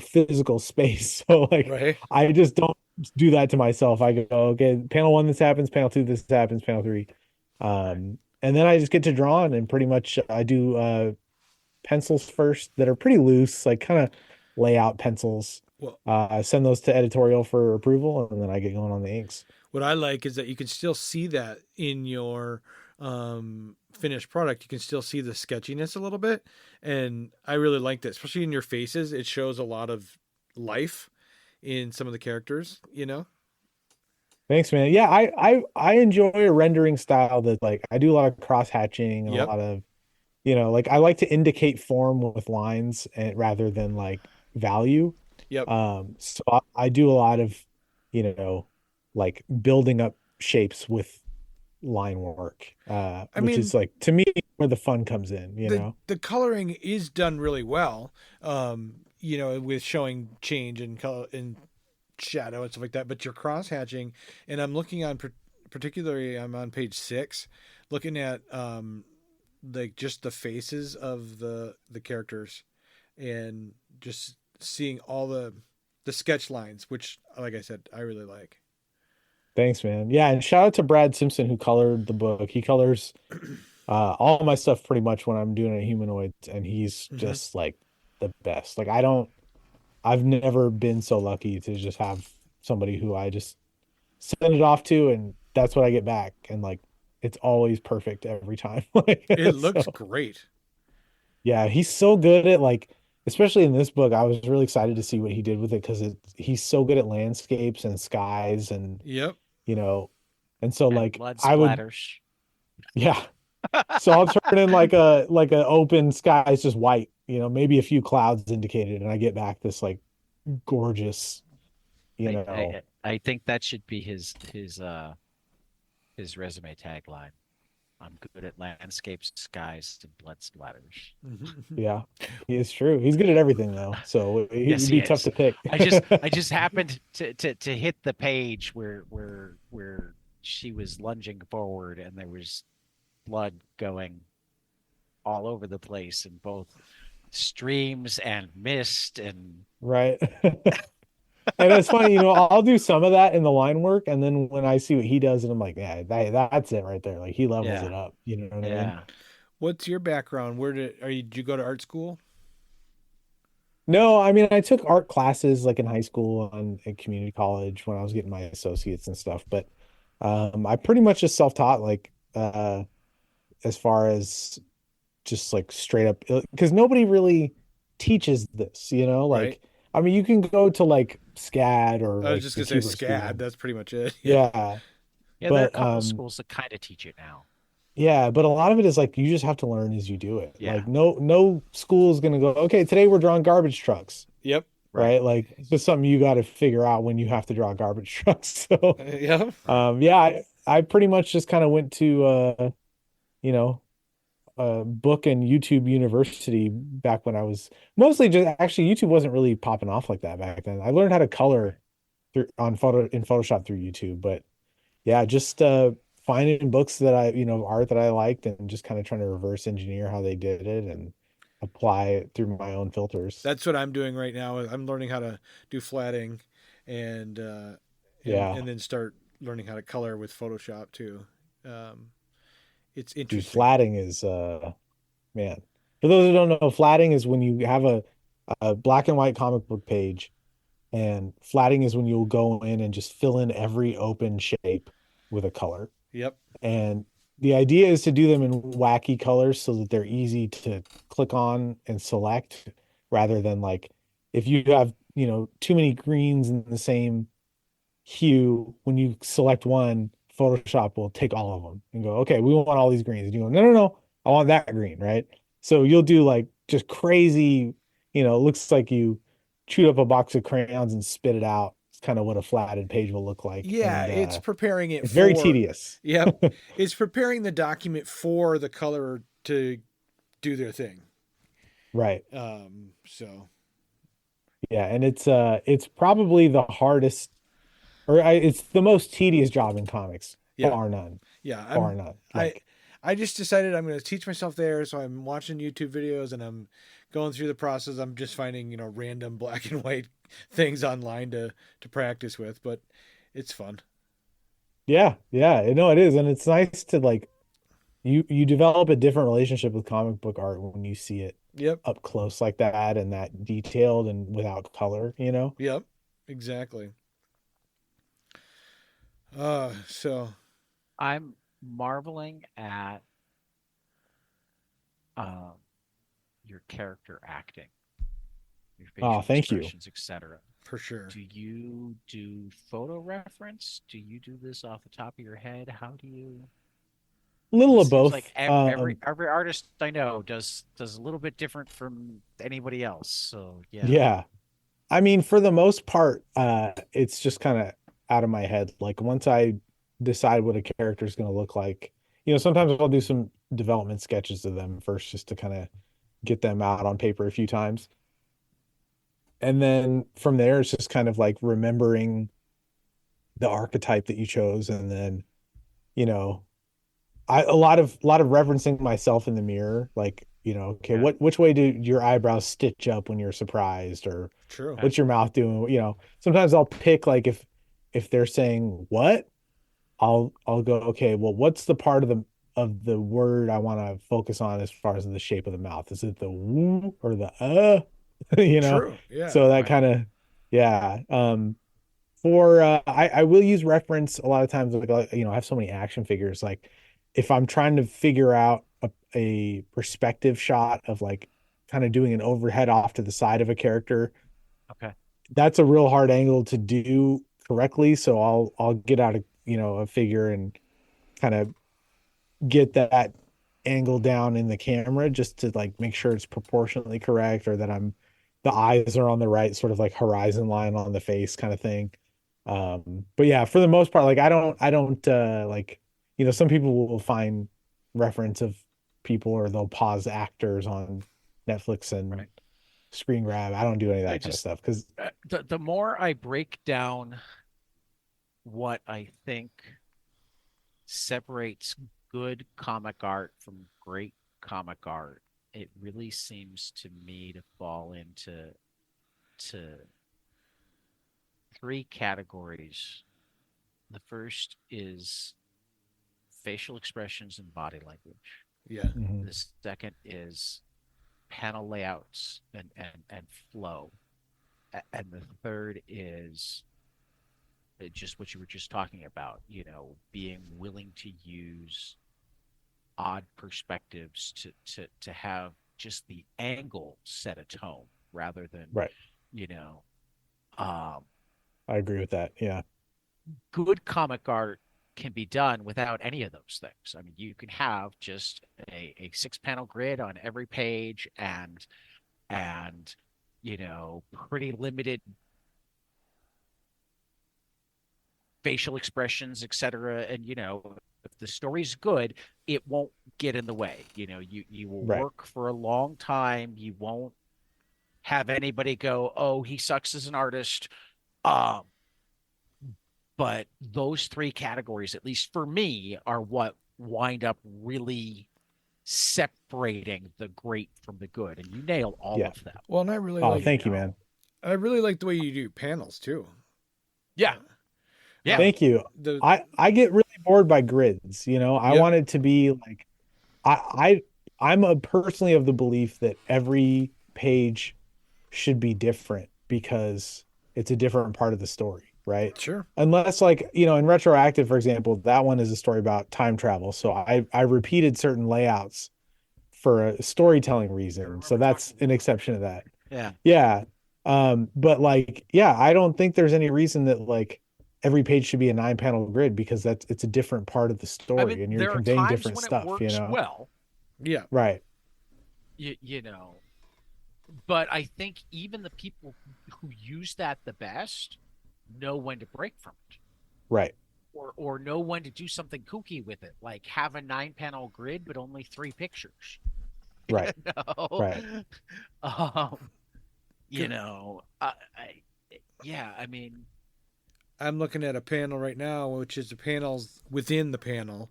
physical space. So like, Right. I just don't do that to myself. I go, okay, panel 1, this happens, panel 2, this happens, panel 3. And then I just get to draw, and pretty much I do pencils first that are pretty loose, like kind of layout pencils. Well, I send those to editorial for approval, and then I get going on the inks. what I like is that you can still see that in your finished product. You can still see the sketchiness a little bit, and I really like that, especially in your faces. It shows a lot of life in some of the characters. Thanks, man. Yeah, I enjoy a rendering style that like I do a lot of cross hatching and Yep. a lot of like I like to indicate form with lines and rather than like value. Yep. So I do a lot of like building up shapes with line work, which is like to me where the fun comes in. The coloring is done really well, with showing change in color and shadow and stuff like that. But you're cross hatching, and I'm looking on particularly I'm on page 6, looking at like just the faces of the characters, and just seeing all the sketch lines, which, like I said, I really like. Thanks, man. Yeah, and shout out to Brad Simpson who colored the book. He colors All my stuff pretty much when I'm doing a humanoids, and he's Hmm. just like the best. Like I've never been so lucky to just have somebody who I just send it off to, and that's what I get back. And like it's always perfect every time. Like, It looks so great. yeah, he's so good at like, especially in this book, I was really excited to see what he did with it because he's so good at landscapes and skies and Yep. you know, and so And like blood I would, splatters. yeah. So I'll turn in like a open sky, it's just white, maybe a few clouds indicated, and I get back this like gorgeous, you I, know, I I think that should be his resume tagline. I'm good at landscapes, skies, and blood splatters. Hmm. yeah, he is true. He's good at everything though, so Yes, he'd he be tough is. to pick. I just happened to hit the page where she was lunging forward and there was blood going all over the place in both streams and mist and Right. And it's funny, I'll do some of that in the line work, and then when I see what he does, and I'm like, yeah, that's it right there. Like he levels it yeah, up. You know what I mean? yeah. What's your background? Did you go to art school? No, I mean, I took art classes like in high school and in community college when I was getting my associates and stuff, but I pretty much just self-taught, like as far as just like straight up, because nobody really teaches this, Right. like I mean, you can go to like SCAD or I was like just the gonna say Kubert SCAD. School. That's pretty much it. Yeah. Yeah, Yeah, there are a but couple schools that kind of teach it now. yeah, but a lot of it is like you just have to learn as you do it. Yeah, Like no school is gonna go, okay, today we're drawing garbage trucks, Yep. right. right? Like it's just something you got to figure out when you have to draw garbage trucks. So Yep. yeah, I pretty much just kind of went to you know, book and YouTube University back when I was mostly just actually YouTube wasn't really popping off like that back then. I learned how to color in Photoshop through YouTube, but yeah, just finding books that art that I liked and just kind of trying to reverse engineer how they did it and apply it through my own filters. That's what I'm doing right now. I'm learning how to do flatting, and Yeah, and then start learning how to color with Photoshop too. Um, it's dude, interesting. flatting is man. For those who don't know, flatting is when you have a black and white comic book page, and flatting is when you'll go in and just fill in every open shape with a color. Yep. And the idea is to do them in wacky colors so that they're easy to click on and select rather than like if you have, too many greens in the same hue, when you select one, Photoshop will take all of them and go, okay, we want all these greens. And you go, no, no, no, I want that green, right? So you'll do like just crazy, it looks like you chewed up a box of crayons and spit it out. It's kind of what a flatted page will look like. Yeah, And it's preparing it it's very for. tedious. Yep. It's preparing the document for the color to do their thing. Right. So Yeah, and it's probably the hardest it's the most tedious job in comics, yeah, bar none, yeah. bar none. I Like, I just decided I'm going to teach myself there. So I'm watching YouTube videos and I'm going through the process. I'm just finding random black and white things online to practice with, but it's fun. yeah, yeah, it is, and it's nice to like you develop a different relationship with comic book art when you see it Yep. up close like that and that detailed and without color. Yep. Exactly. So I'm marveling at um, your character acting, your Oh, facial thank you. expressions, etc. for sure. Do you do photo reference? Do you do this off the top of your head? How do you? A little It of seems like both. every artist I know does a little bit different from anybody else. So yeah, Yeah. I mean, for the most part, it's just kind of out of my head. Like once I decide what a character is going to look like, sometimes I'll do some development sketches of them first just to kind of get them out on paper a few times. And then from there, it's just kind of like remembering the archetype that you chose. And then, you know, a lot of referencing myself in the mirror, like, okay, yeah, which way do your eyebrows stitch up when you're surprised, or True. okay, what's your mouth doing? Sometimes I'll pick like if they're saying what, I'll go, okay, well, what's the part of the word I want to focus on as far as the shape of the mouth. Is it the woo or the you know? True. Yeah. So that Right. kind of, yeah. For I will use reference a lot of times, like I have so many action figures. Like if I'm trying to figure out a perspective shot of like kind of doing an overhead off to the side of a character, Okay. that's a real hard angle to do correctly. So I'll get out a figure and kind of get that angle down in the camera just to like make sure it's proportionately correct, or that the eyes are on the right sort of like horizon line on the face kind of thing. But yeah, for the most part, like I don't like, some people will find reference of people, or they'll pause actors on Netflix and Right. screen grab. I don't do any of I that kind of just stuff because the more I break down what I think separates good comic art from great comic art, it really seems to me to fall into to three categories. The first is facial expressions and body language. Yeah. Mhm. The second is panel layouts and flow. And the third is just what you were just talking about, being willing to use odd perspectives to have just the angle set a tone rather than, Right. you know, um, I agree with that. Yeah. good comic art can be done without any of those things. I mean, you can have just a six panel grid on every page and pretty limited facial expressions, etc. And if the story's good, it won't get in the way. You will Right. work for a long time. You won't have anybody go, "Oh, he sucks as an artist." Um, but those three categories, at least for me, are what wind up really separating the great from the good. And you nail all Yeah. of them. Well, and I really Oh, like thank you, man. I really like the way you do panels too. Yeah. Yeah. Thank you. The I get really bored by grids, I Yep. want it to be like I'm personally of the belief that every page should be different because it's a different part of the story, right? Sure. Unless like, in retroactive, for example, that one is a story about time travel. So I repeated certain layouts for a storytelling reason. So that's an exception to that. Yeah. Yeah. But like, yeah, I don't think there's any reason that like every page should be a 9 panel grid, because it's a different part of the I mean, story and you're there are conveying times different when it stuff, works well, Yeah. Right. you know, but I think even the people who use that the best know when to break from it, Right. or know when to do something kooky with it, like have a 9 panel grid but only three pictures. Right. You know, Right. um, yeah. I mean, I'm looking at a panel right now, which is the panels within the panel.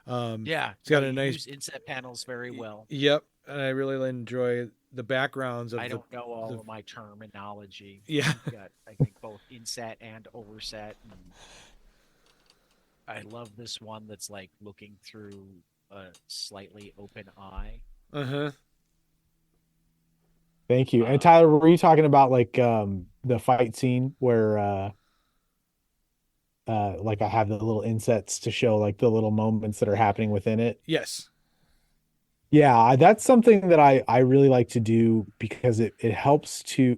yeah, It's got no, a you nice. use inset panels very well. Yep, and I really enjoy the backgrounds of I the. don't know all the of my terminology. yeah. You've got, I think, both inset and overset. And I love this one that's like looking through a slightly open eye. Uh huh. Thank you. And Tyler, were you talking about like the fight scene where like I have the little insets to show like the little moments that are happening within it? Yes. Yeah, that's something that I really like to do because it helps to,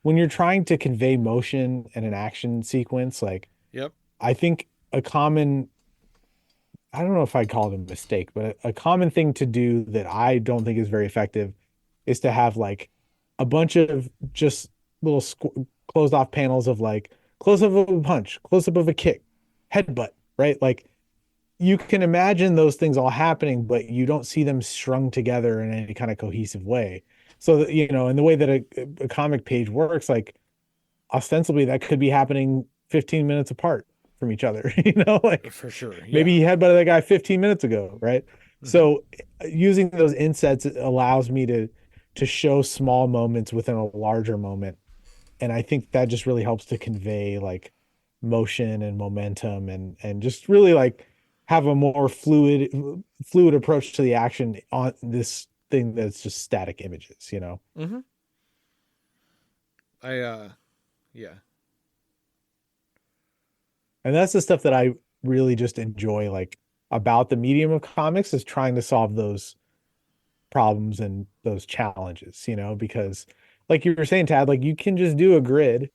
when you're trying to convey motion in an action sequence, like Yep. I think a common, I don't know if I'd call it a mistake, but a common thing to do that I don't think is very effective is to have like a bunch of just little closed off panels of like close up of a punch, close up of a kick, headbutt, right? Like you can imagine those things all happening, but you don't see them strung together in any kind of cohesive way. So that, in the way that a comic page works, like ostensibly that could be happening 15 minutes apart from each other, like For sure. Yeah. maybe he headbutted that guy 15 minutes ago, right? Mhm. So using those insets allows me to show small moments within a larger moment. And I think that just really helps to convey like motion and momentum and just really like have a more fluid approach to the action on this thing that's just static images, you know. Mm-hmm. Yeah. And that's the stuff that I really just enjoy, like, about the medium of comics, is trying to solve those problems and those challenges, you know, because like you were saying, Tad, like you can just do a grid,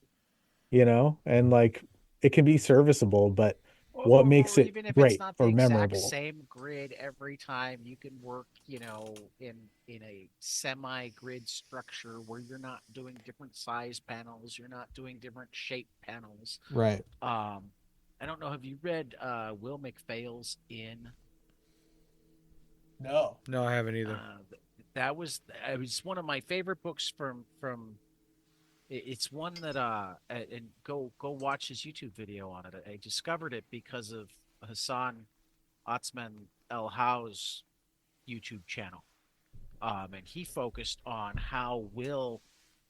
you know, and like it can be serviceable, but what makes Or it even if it's great not the or exact memorable? same grid every time, you can work, in a semi-grid structure where you're not doing different size panels, you're not doing different shape panels. Right. I don't know, have you read Will McPhail's In? No. No, I haven't either. That was it was one of my favorite books from it's one that and go watch his YouTube video on it. I discovered it because of Hassan Otzman El How's YouTube channel. And he focused on how Will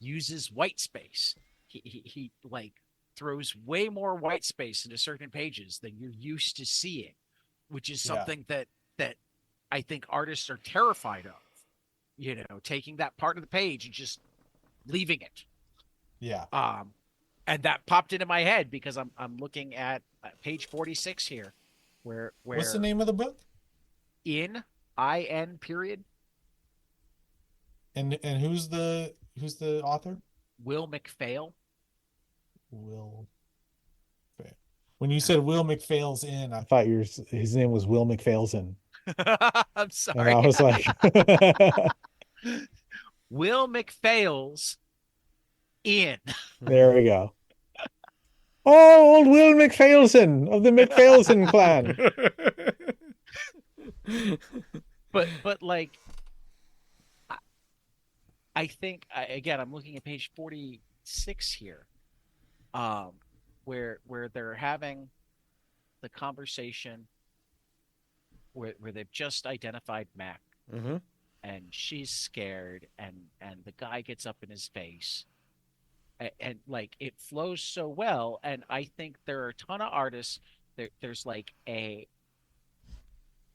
uses white space. He like throws way more white space into certain pages than you're used to seeing, which is something that I think artists are terrified of. Taking that part of the page and just leaving it. Yeah. And that popped into my head because I'm looking at page 46 here, where What's the name of the book? In period. And who's the author? Will McPhail. Will. When you said Will McPhail's In, I thought his name was Will McPhailson. I'm And sorry. I was like, Will McPhail's In. there we go. Oh, old Will McPhailson of the McPhailson clan. But like, I think again, I'm looking at page 46 here, where they're having the conversation where they've just identified Mac, Mm-hmm. and she's scared, and the guy gets up in his face, and like it flows so well, and I think there are a ton of artists. There's like a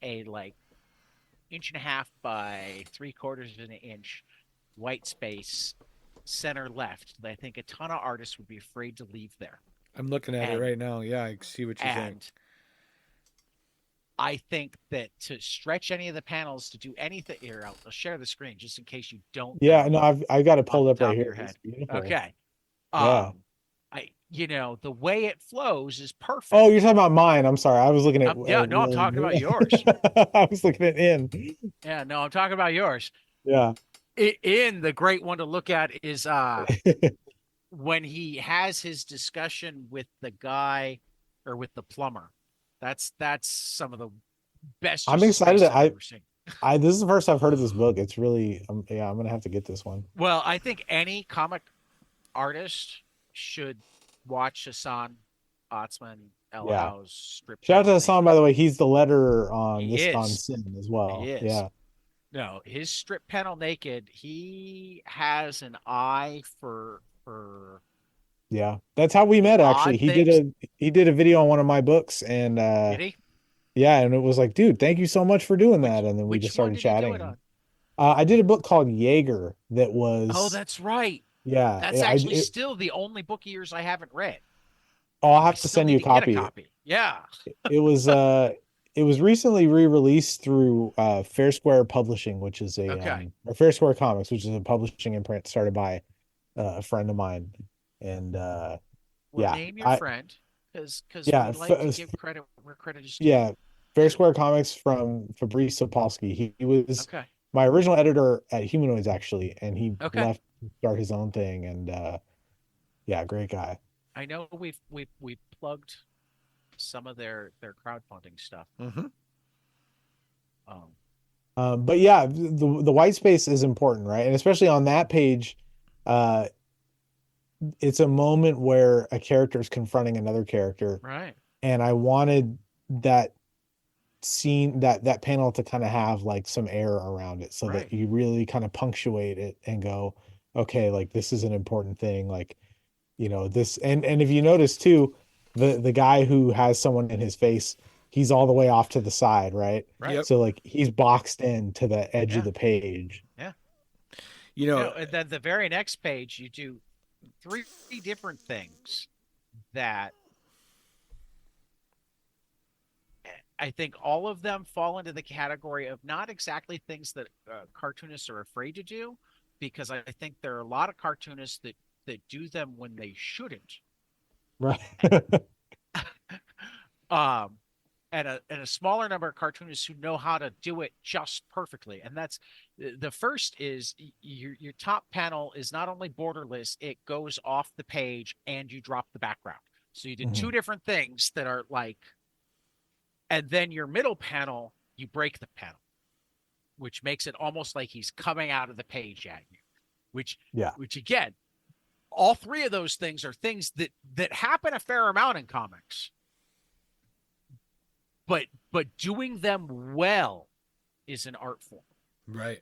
like inch and a half by 3/4 of an inch white space center left that I think a ton of artists would be afraid to leave there. I'm looking at it And- right now. Yeah, I see what you're saying. And I think that to stretch any of the panels to do anything here, I'll share the screen just in case you don't. Yeah, know no, I got it off pulled the up top right of here. your head. It's beautiful. Okay. Yeah. The way it flows is perfect. Oh, you're talking about mine. I'm sorry. I was looking at. Yeah, no, I'm talking about yours. I was looking at In. Yeah, no, I'm talking about yours. Yeah. In the great one to look at is when he has his discussion with the guy or with the plumber. That's some of the best. I'm use of excited space that I've ever seen. This is the first I've heard of this book. It's really, yeah, I'm gonna have to get this one. Well, I think any comic artist should watch Hassan Otzman El Yeah. How's strip. Shout out to panel. Hassan, by the way. He's the letterer on He this on is. Sin as well. He is. Yeah. No, his strip panel naked. He has an eye for Yeah. That's how we met, actually. odd He did a video on one of my books, and did he? yeah, and it was like, dude, thank you so much for doing that. And then we Which just one started did you do chatting. it on? I did a book called Jaeger that was Oh, that's right. yeah. That's actually still the only book of yours I haven't read. I'll I have to still send you a need to get copy. Yeah. It was recently re-released through Fair Square Publishing, which is Okay. or Fair Square Comics, which is a publishing imprint started by a friend of mine. And Well, yeah, name your friend, because yeah, we like to give credit where credit is due. yeah, Fair Square Comics from Fabrice Sapolsky. He was Okay. my original editor at Humanoids, actually, and he Okay. left to start his own thing. And yeah, great guy. I know we've plugged some of their crowdfunding stuff. Mm-hmm. But yeah, the white space is important, right? And especially on that page, it's a moment where a character is confronting another character, Right. and I wanted that scene, that panel, to kind of have like some air around it, so Right. that you really kind of punctuate it and go, okay, like this is an important thing, like, you know, this. And if you notice too, the guy who has someone in his face, he's all the way off to the side, right? Right. Yep. So like he's boxed in to the edge Yeah. of the page. You know, No, and then the very next page, you do 3 different things that I think all of them fall into the category of not exactly things that cartoonists are afraid to do, because I think there are a lot of cartoonists that do them when they shouldn't. Right. um, and a smaller number of cartoonists who know how to do it just perfectly. And that's the first is your top panel is not only borderless, it goes off the page and you drop the background. So you did 2 different things that are like, and then your middle panel, you break the panel, which makes it almost like he's coming out of the page at you, which again, all 3 of those things are things that happen a fair amount in comics. But doing them well is an art form, right?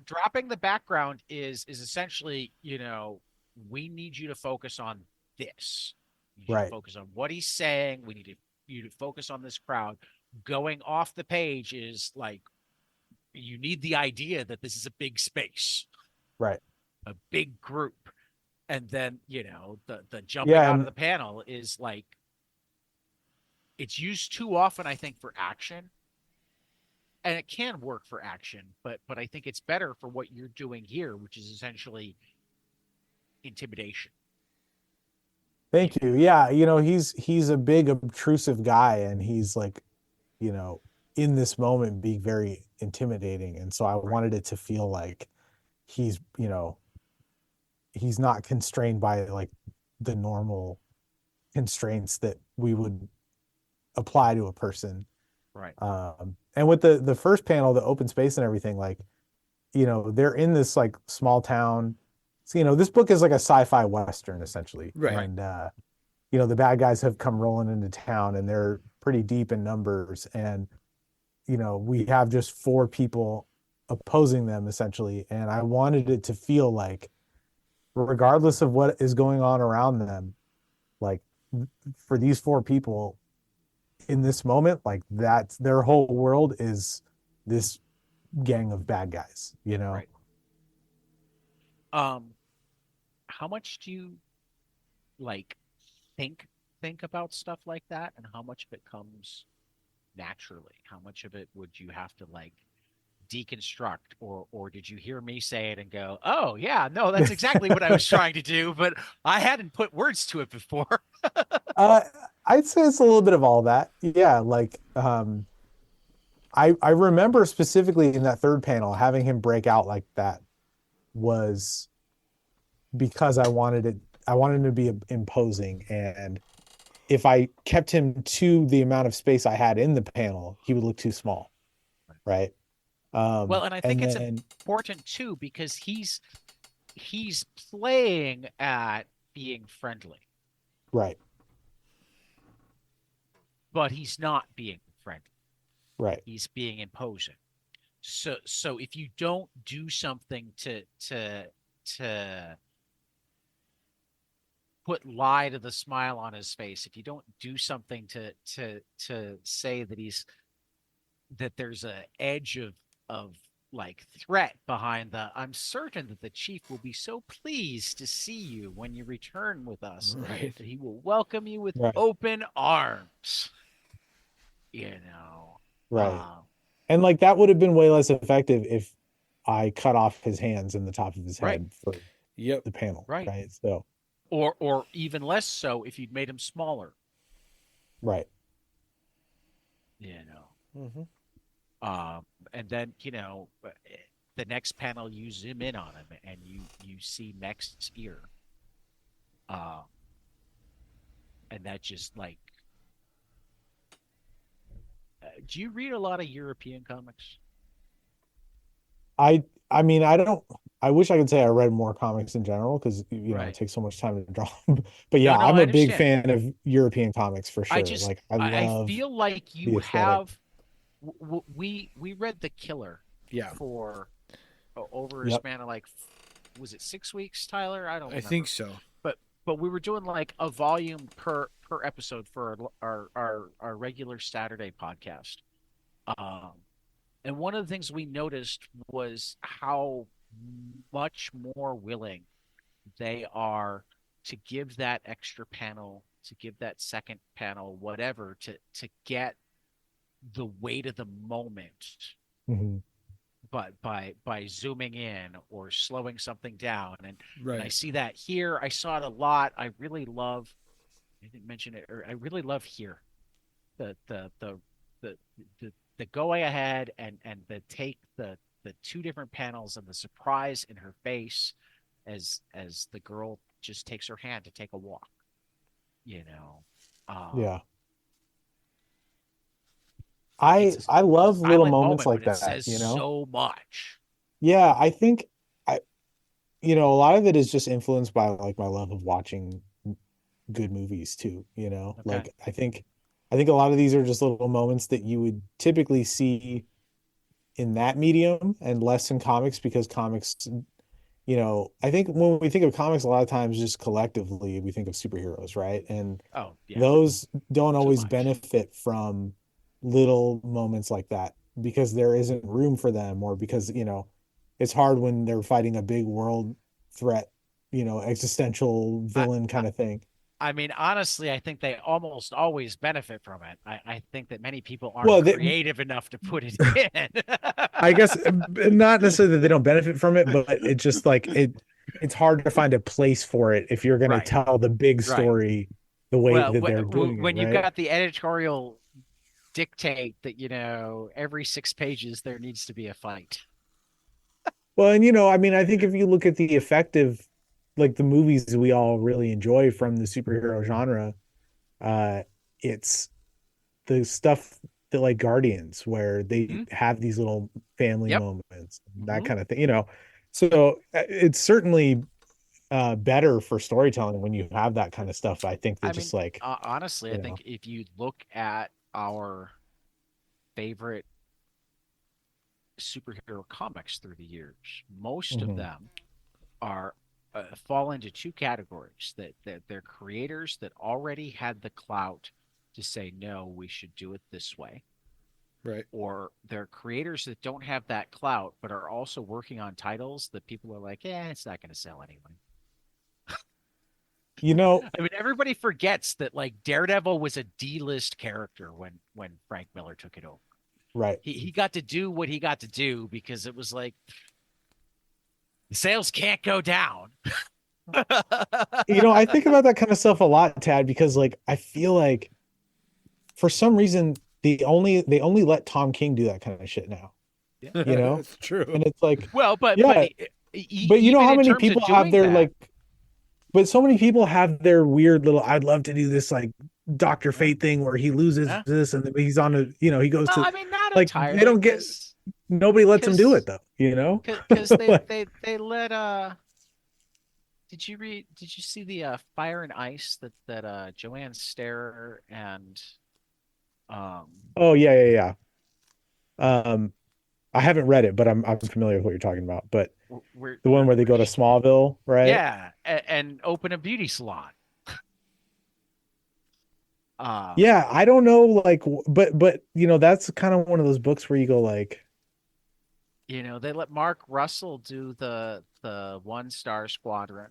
Dropping the background is essentially, we need you to focus on this. You need to focus on what he's saying. We need you to focus on this crowd. Going off the page is like, you need the idea that this is a big space, Right? A big group. And then, the jumping out of the panel is like, it's used too often, I think, for action. And it can work for action, but I think it's better for what you're doing here, which is essentially intimidation. Thank you. Yeah, he's a big obtrusive guy, and he's like, in this moment being very intimidating. And so I wanted it to feel like he's not constrained by like the normal constraints that we would apply to a person. Right. And with the first panel, the open space and everything, like, they're in this like small town. So, this book is like a sci-fi Western essentially. Right. And, the bad guys have come rolling into town and they're pretty deep in numbers. And, we have just 4 people opposing them essentially. And I wanted it to feel like, regardless of what is going on around them, like for these 4 people in this moment, like that's their whole world is this gang of bad guys, Right. How much do you like think about stuff like that, and how much of it comes naturally? How much of it would you have to like deconstruct, or did you hear me say it and go, oh yeah, no, that's exactly what I was trying to do, but I hadn't put words to it before? I'd say it's a little bit of all that. Yeah, like I remember specifically in that third panel having him break out like that was because I wanted him to be imposing, and if I kept him to the amount of space I had in the panel, he would look too small, right? Well, and I think it's important too, because he's playing at being friendly, right? But he's not being friendly, right? He's being imposing. So if you don't do something to put lie to the smile on his face, if you don't do something to say that there's an edge of like threat behind I'm certain that the chief will be so pleased to see you when you return with us, right, that he will welcome you with open arms, right. And like that would have been way less effective if I cut off his hands and the top of his head for the panel, right? So or even less so if you'd made him smaller, right? Mm-hmm. And then the next panel, you zoom in on him and you see Mex's ear, and that just like, do you read a lot of European comics? I mean, I wish I could say I read more comics in general, because it takes so much time to draw. But yeah, I'm a big fan of European comics for sure. I feel like you have. We read The Killer. Yeah. For over a span of like, was it 6 weeks, Tyler? I don't remember. I think so. But we were doing like a volume per per episode for our regular Saturday podcast. And one of the things we noticed was how much more willing they are to give that extra panel, to give that second panel, whatever, to get the weight of the moment. Mm-hmm. But by zooming in or slowing something down, and Right. I see that here. I saw it a lot. I really love. I didn't mention it, or I really love here, the going ahead and the take the two different panels and the surprise in her face as the girl just takes her hand to take a walk. You know. Yeah. I love little moments like that, says you know? so much. Yeah, I think a lot of it is just influenced by like my love of watching good movies too, you know? Okay. Like I think a lot of these are just little moments that you would typically see in that medium and less in comics, because comics, I think when we think of comics, a lot of times just collectively we think of superheroes, right? And Oh, yeah. those don't always much. benefit from little moments like that because there isn't room for them, or because, it's hard when they're fighting a big world threat, existential villain kind of thing. I mean, honestly, I think they almost always benefit from it. I think that many people aren't creative enough to put it in. I guess not necessarily that they don't benefit from it, but it's just like it's hard to find a place for it if you're going to tell the big story the way that they're doing when it, you got the editorial dictate that, every 6 pages there needs to be a fight. Well, and I mean, I think if you look at the effective, like the movies we all really enjoy from the superhero genre, it's the stuff that like Guardians, where they have these little family moments, that kind of thing, So it's certainly better for storytelling when you have that kind of stuff. I think that honestly, I think if you look at our favorite superhero comics through the years, most of them are fall into 2 categories: that they're creators that already had the clout to say, no, we should do it this way, right? Or they're creators that don't have that clout but are also working on titles that people are like, it's not going to sell anyway. I mean, everybody forgets that like Daredevil was a D-list character when Frank Miller took it over. Right. He got to do what he got to do because it was like the sales can't go down. I think about that kind of stuff a lot, Tad, because like I feel like for some reason they only let Tom King do that kind of shit now. Yeah. It's true. And it's like, well, but you know how many people have their like, but so many people have their weird little, I'd love to do this like Dr. Fate thing where he loses this and he's on a, he goes to, I mean, not like, entirely. They don't get, nobody lets him do it though, because they let did you see the Fire and Ice that Joanne Starer and oh yeah. I haven't read it, but I'm familiar with what you're talking about. But the one where they go to Smallville, right? Yeah, and open a beauty salon. Yeah, I don't know, like, but that's kind of one of those books where you go like, they let Mark Russell do the One Star Squadron.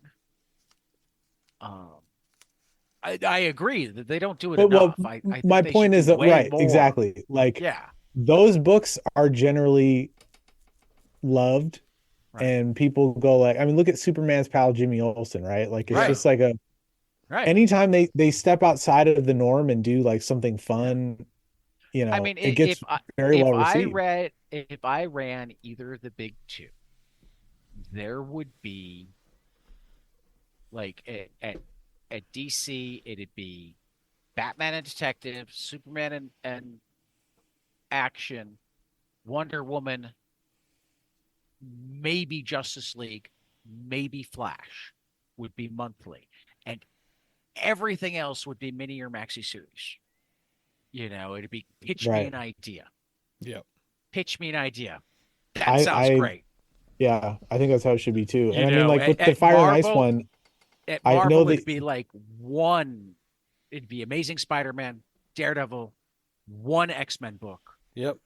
I agree that they don't do it enough. I think my point is that right, more. Exactly. Like, those books are generally loved, and people go like, I mean, look at Superman's pal Jimmy Olsen, right? Like, it's just like anytime they step outside of the norm and do like something fun, I mean, it gets very well received. If I ran either of the big 2, there would be like at DC, it'd be Batman and Detective, Superman and Action, Wonder Woman, maybe Justice League, maybe Flash would be monthly, and everything else would be mini or maxi series. It'd be pitch me an idea. Yep. Pitch me an idea. That sounds great. Yeah, I think that's how it should be too. And I mean, like with the Fire and Ice one, at Marvel, it'd be like one it'd be Amazing Spider-Man, Daredevil, one X-Men book, Yep.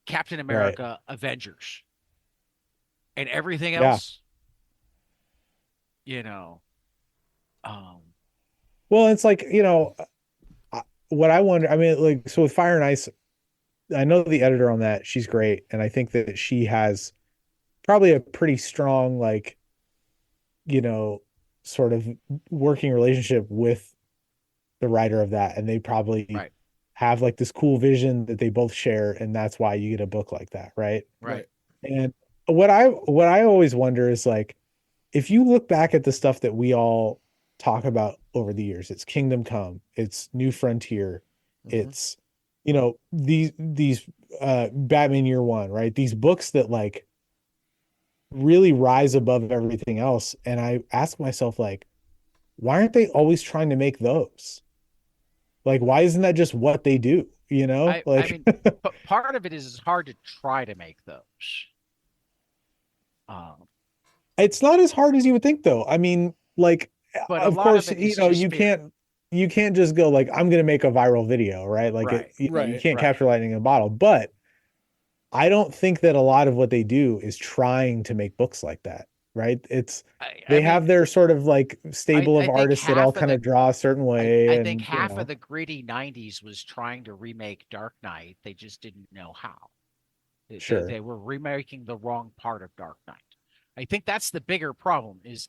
Captain America, Avengers, and everything Yeah. else, you know. Well, it's like, what I wonder, I mean, like, so with Fire and Ice, I know the editor on that. She's great. And I think that she has probably a pretty strong, like, sort of working relationship with the writer of that. And they probably Right. have like this cool vision that they both share. And that's why you get a book like that. Right. Right. And what I always wonder is like, if you look back at the stuff that we all talk about over the years, it's Kingdom Come, it's New Frontier, it's these Batman Year One, right? These books that like really rise above everything else. And I ask myself, like, why aren't they always trying to make those? Like, why isn't that just what they do? I mean, part of it is it's hard to try to make those. It's not as hard as you would think, though. I mean, like, but of course, you can't just go like, I'm going to make a viral video, right? Like, you can't capture lightning in a bottle. But I don't think that a lot of what they do is trying to make books like that, right? They have their sort of like stable of artists that all kind of draw a certain way. I think half of the gritty 90s was trying to remake Dark Knight. They just didn't know how. They were remaking the wrong part of Dark Knight. I think that's the bigger problem is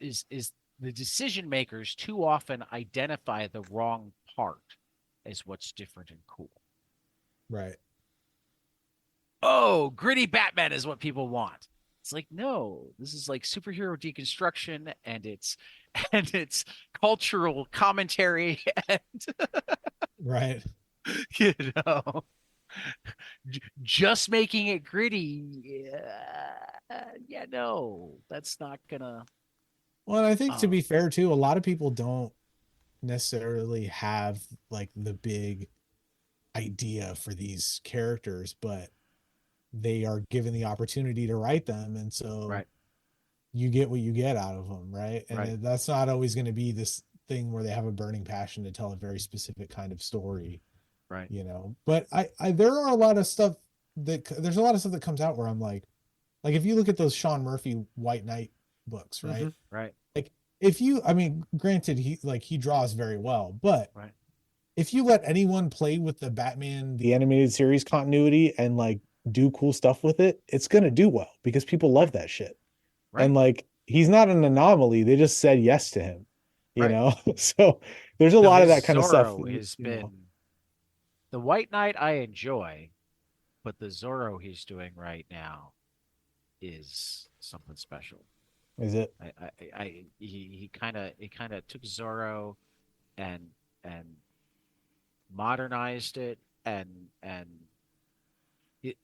the decision makers too often identify the wrong part as what's different and cool. Right. Oh, gritty Batman is what people want. It's like, no, this is like superhero deconstruction and it's cultural commentary and right. Just making it gritty. No, that's not gonna. Well, I think to be fair too, a lot of people don't necessarily have like the big idea for these characters, but they are given the opportunity to write them, and so you get what you get out of them, right? And that's not always going to be this thing where they have a burning passion to tell a very specific kind of story, right? But there's a lot of stuff that comes out where I'm like if you look at those Sean Murphy White Knight books, right? Mm-hmm. Right. Like granted he draws very well, but if you let anyone play with the Batman the animated series continuity and like do cool stuff with it, it's gonna do well because people love that shit. And like he's not an anomaly. They just said yes to him, you know. So there's a lot of that kind of stuff. Has been the White Knight I enjoy, but the Zorro he's doing right now is something special. Is it? He kind of took Zorro and modernized it and it's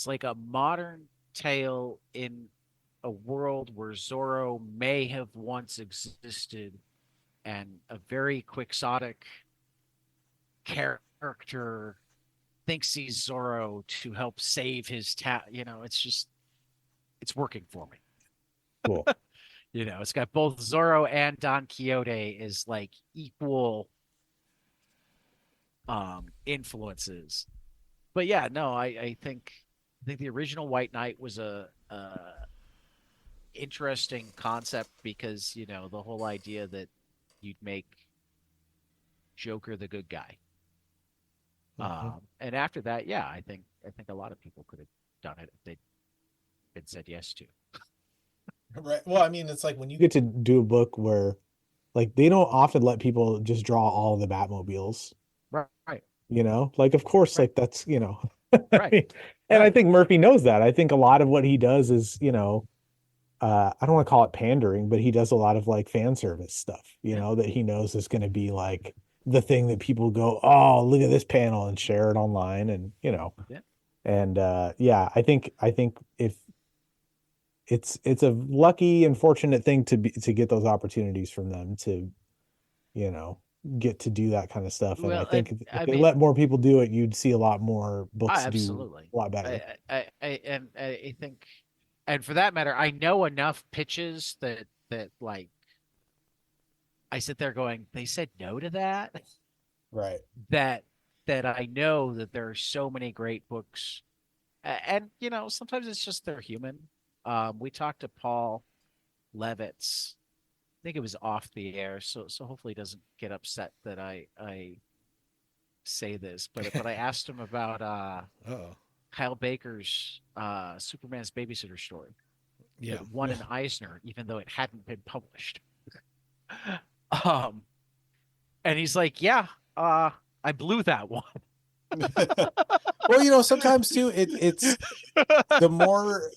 like a modern tale in a world where Zorro may have once existed, and a very quixotic character thinks he's Zorro to help save his town. It's working for me. Cool. It's got both Zorro and Don Quixote as like equal influences. But yeah, no, I think the original White Knight was a interesting concept because the whole idea that you'd make Joker the good guy. And after that, yeah, I think a lot of people could have done it if they'd been said yes to. Right. Well, I mean, it's like when you get to do a book where like they don't often let people just draw all the Batmobiles. Right. Like of course, like that's right. And I think Murphy knows that. I think a lot of what he does is, I don't want to call it pandering, but he does a lot of like fan service stuff, that he knows is going to be like the thing that people go, oh, look at this panel and share it online. And, and I think if it's a lucky and fortunate thing to get those opportunities from them to, get to do that kind of stuff. And I think if they let more people do it, you'd see a lot more books do a lot better. I think, and for that matter, I know enough pitches that like I sit there going, they said no to that. Right. That I know that there are so many great books, and sometimes it's just they're human. We talked to Paul Levitz. I think it was off the air, so hopefully he doesn't get upset that I say this, but I asked him about Oh, Kyle Baker's Superman's Babysitter story yeah. that won an Eisner, even though it hadn't been published. um, and he's like, "Yeah, I blew that one." Well, sometimes too, it's the more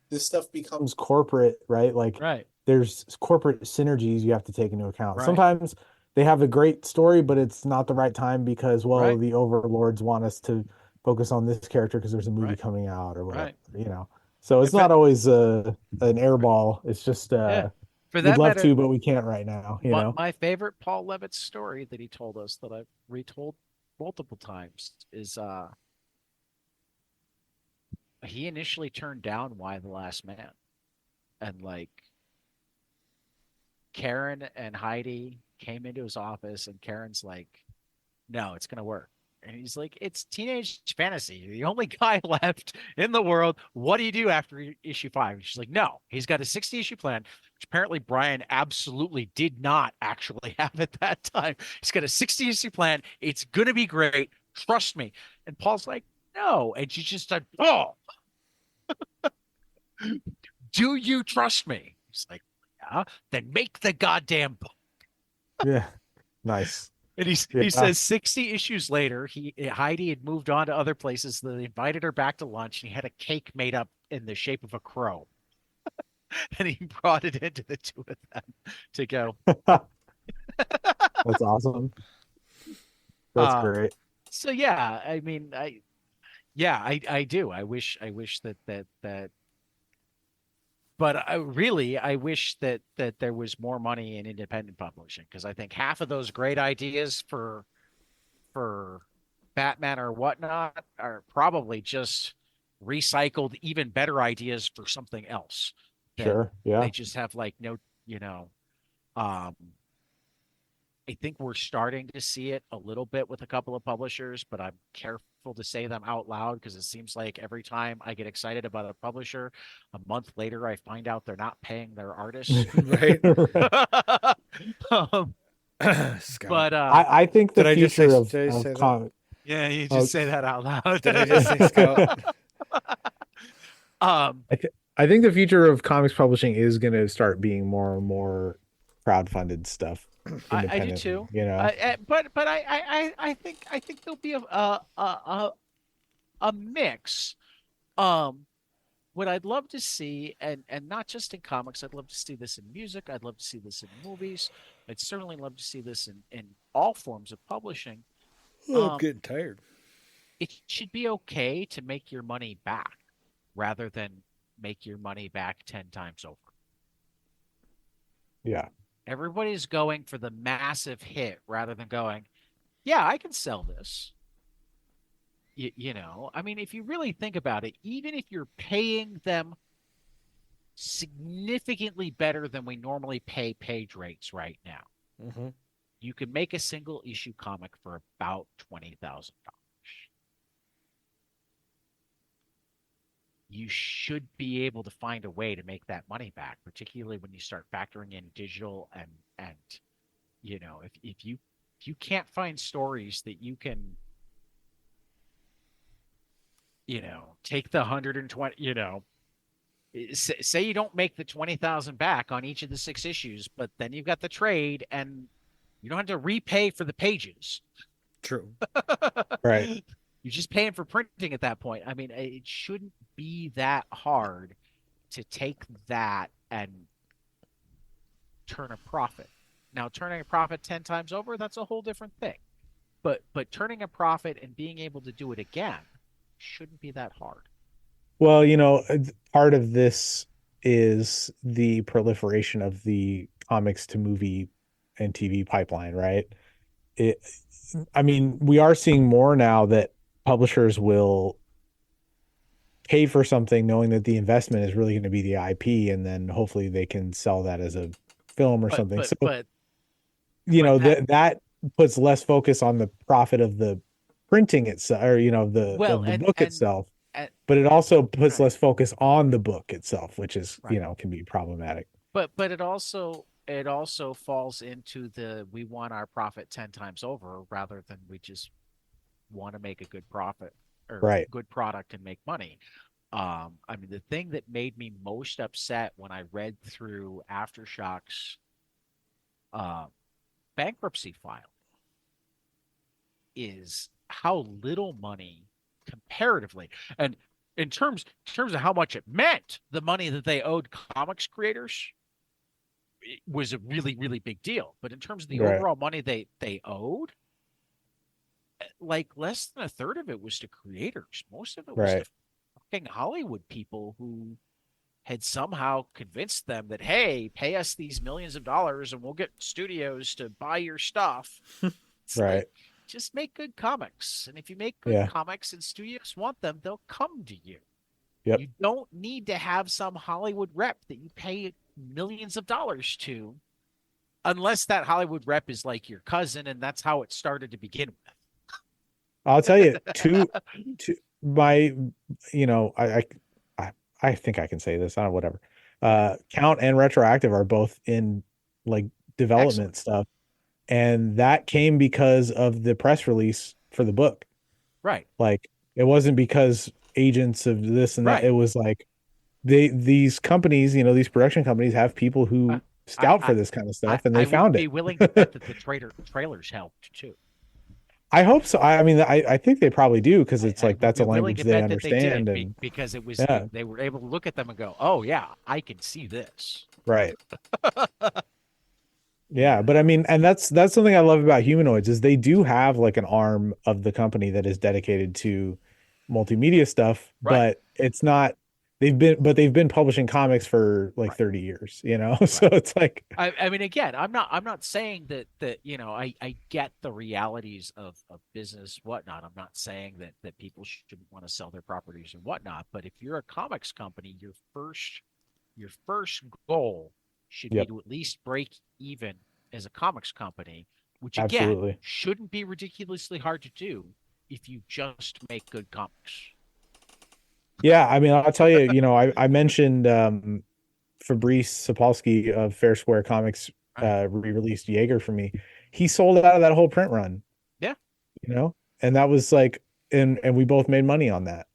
this stuff becomes corporate, right? Like Right. there's corporate synergies you have to take into account. Right. Sometimes they have a great story, but it's not the right time because, well, Right. the overlords want us to focus on this character because there's a movie Right. coming out or whatever, Right. So it's In not fact- always an airball. It's just Yeah. For we'd that love matter, to, but we can't right now. my favorite Paul Levitz story that he told us that I've retold multiple times is he initially turned down Why the Last Man, and like Karen and Heidi came into his office, and Karen's like, "No, it's gonna work." And he's like, "It's teenage fantasy. You're the only guy left in the world. What do you do after issue 5?" And she's like, "No, he's got a 60-issue plan," which apparently Brian absolutely did not actually have at that time. He's got a 60-issue plan. It's gonna be great. Trust me. And Paul's like, "No," and she just said, "Oh, do you trust me?" He's like, "Yeah." Then make the goddamn book. Yeah. Nice. And he Yeah. says 60 issues later, Heidi had moved on to other places. So they invited her back to lunch, and he had a cake made up in the shape of a crow. And he brought it into the two of them to go. That's awesome. That's great. So yeah, I mean, I do. I wish that. But I wish that there was more money in independent publishing, because I think half of those great ideas for Batman or whatnot are probably just recycled even better ideas for something else. Sure. Yeah. They just have like no, I think we're starting to see it a little bit with a couple of publishers, but I'm careful to say them out loud because it seems like every time I get excited about a publisher, a month later I find out they're not paying their artists. Right. But I think the future of comic. Yeah, you just say that out loud. Did I just say Scout? I think the future of comics publishing is going to start being more and more crowdfunded stuff. I do too. But I think there'll be a mix. What I'd love to see, and not just in comics, I'd love to see this in music. I'd love to see this in movies. I'd certainly love to see this in all forms of publishing. I'm getting tired. It should be okay to make your money back rather than make your money back 10 times over. Yeah. Everybody's going for the massive hit rather than going, yeah, I can sell this. I mean, if you really think about it, even if you're paying them significantly better than we normally pay page rates right now, you can make a single issue comic for about $20,000. You should be able to find a way to make that money back, particularly when you start factoring in digital and if you can't find stories that you can take the 120, say you don't make the 20,000 back on each of the 6 issues, but then you've got the trade and you don't have to repay for the pages. True. Right. You're just paying for printing at that point. I mean, it shouldn't be that hard to take that and turn a profit. Now, turning a profit 10 times over, that's a whole different thing. But turning a profit and being able to do it again shouldn't be that hard. Well, part of this is the proliferation of the comics to movie and TV pipeline, right? We are seeing more now that publishers will pay for something knowing that the investment is really going to be the IP, and then hopefully they can sell that as a film or something. But you know, that- that puts less focus on the profit of the printing itself, or well, the book itself, and but it also puts right, less focus on the book itself, which is, right. can be problematic. But it also falls into the we want our profit 10 times over rather than we just want to make a good profit or Right. good product and make money. I mean, the thing that made me most upset when I read through Aftershocks uh, bankruptcy file is how little money comparatively, and in terms of how much it meant, the money that they owed comics creators it was a really really big deal. But in terms of the Right. overall money they owed, like less than a third of it was to creators. Most of it was to Right. fucking Hollywood people who had somehow convinced them that, hey, pay us these millions of dollars and we'll get studios to buy your stuff. It's Right. like, just make good comics. And if you make good Yeah. comics and studios want them, they'll come to you. Yep. You don't need to have some Hollywood rep that you pay millions of dollars to, unless that Hollywood rep is like your cousin and that's how it started to begin with. I'll tell you, to my, I think I can say this. I don't, whatever. Count and Retroactive are both in like development Excellent. stuff, and that came because of the press release for the book. Right. Like, it wasn't because agents of this and that. Right. It was like these companies, these production companies have people who scout for this kind of stuff, and they I would found be it. willing to bet that the trailers helped too. I hope so. I mean, I think they probably do, because it's I like would that's be a willing language to they bet that they understand, did and because it was yeah, they were able to look at them and go, oh yeah, I can see this. right. Yeah, but I mean, and that's something I love about Humanoids is they do have like an arm of the company that is dedicated to multimedia stuff, Right. but it's not they've been publishing comics for like Right. 30 years, so it's like I mean, again, I'm not saying that I get the realities of business, whatnot. I'm not saying that people shouldn't want to sell their properties and whatnot. But if you're a comics company, your first goal should be Yep. to at least break even as a comics company, which again Absolutely. shouldn't be ridiculously hard to do if you just make good comics. Yeah, I mean, I'll tell you, I mentioned Fabrice Sapolsky of Fair Square Comics re-released Jaeger for me. He sold out of that whole print run. Yeah. And that was like, and we both made money on that.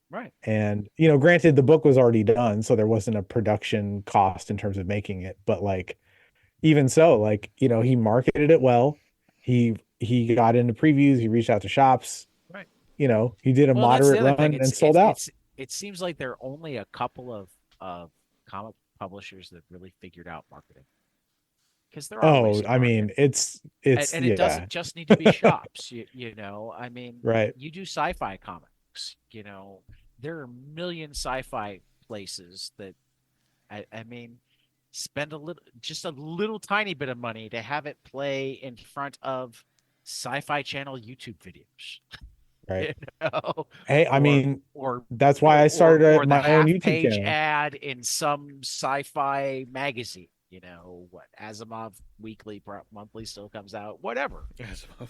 Right. And, granted the book was already done, so there wasn't a production cost in terms of making it, but like, even so, like, he marketed it well. He got into previews, he reached out to shops, Right. He did a Well, that's the moderate other run thing. and sold out. It seems like there are only a couple of comic publishers that really figured out marketing, because there are ways Oh, to I market. mean, it's And it yeah, doesn't just need to be shops. I mean, right. you do sci-fi comics. There are a million sci-fi places that I mean, spend just a little tiny bit of money to have it play in front of Sci-Fi Channel YouTube videos. Right. You know? Hey, I mean, or that's why I started or the my own YouTube half-page channel. ad in some sci-fi magazine. What Asimov Weekly, Monthly still comes out. Whatever.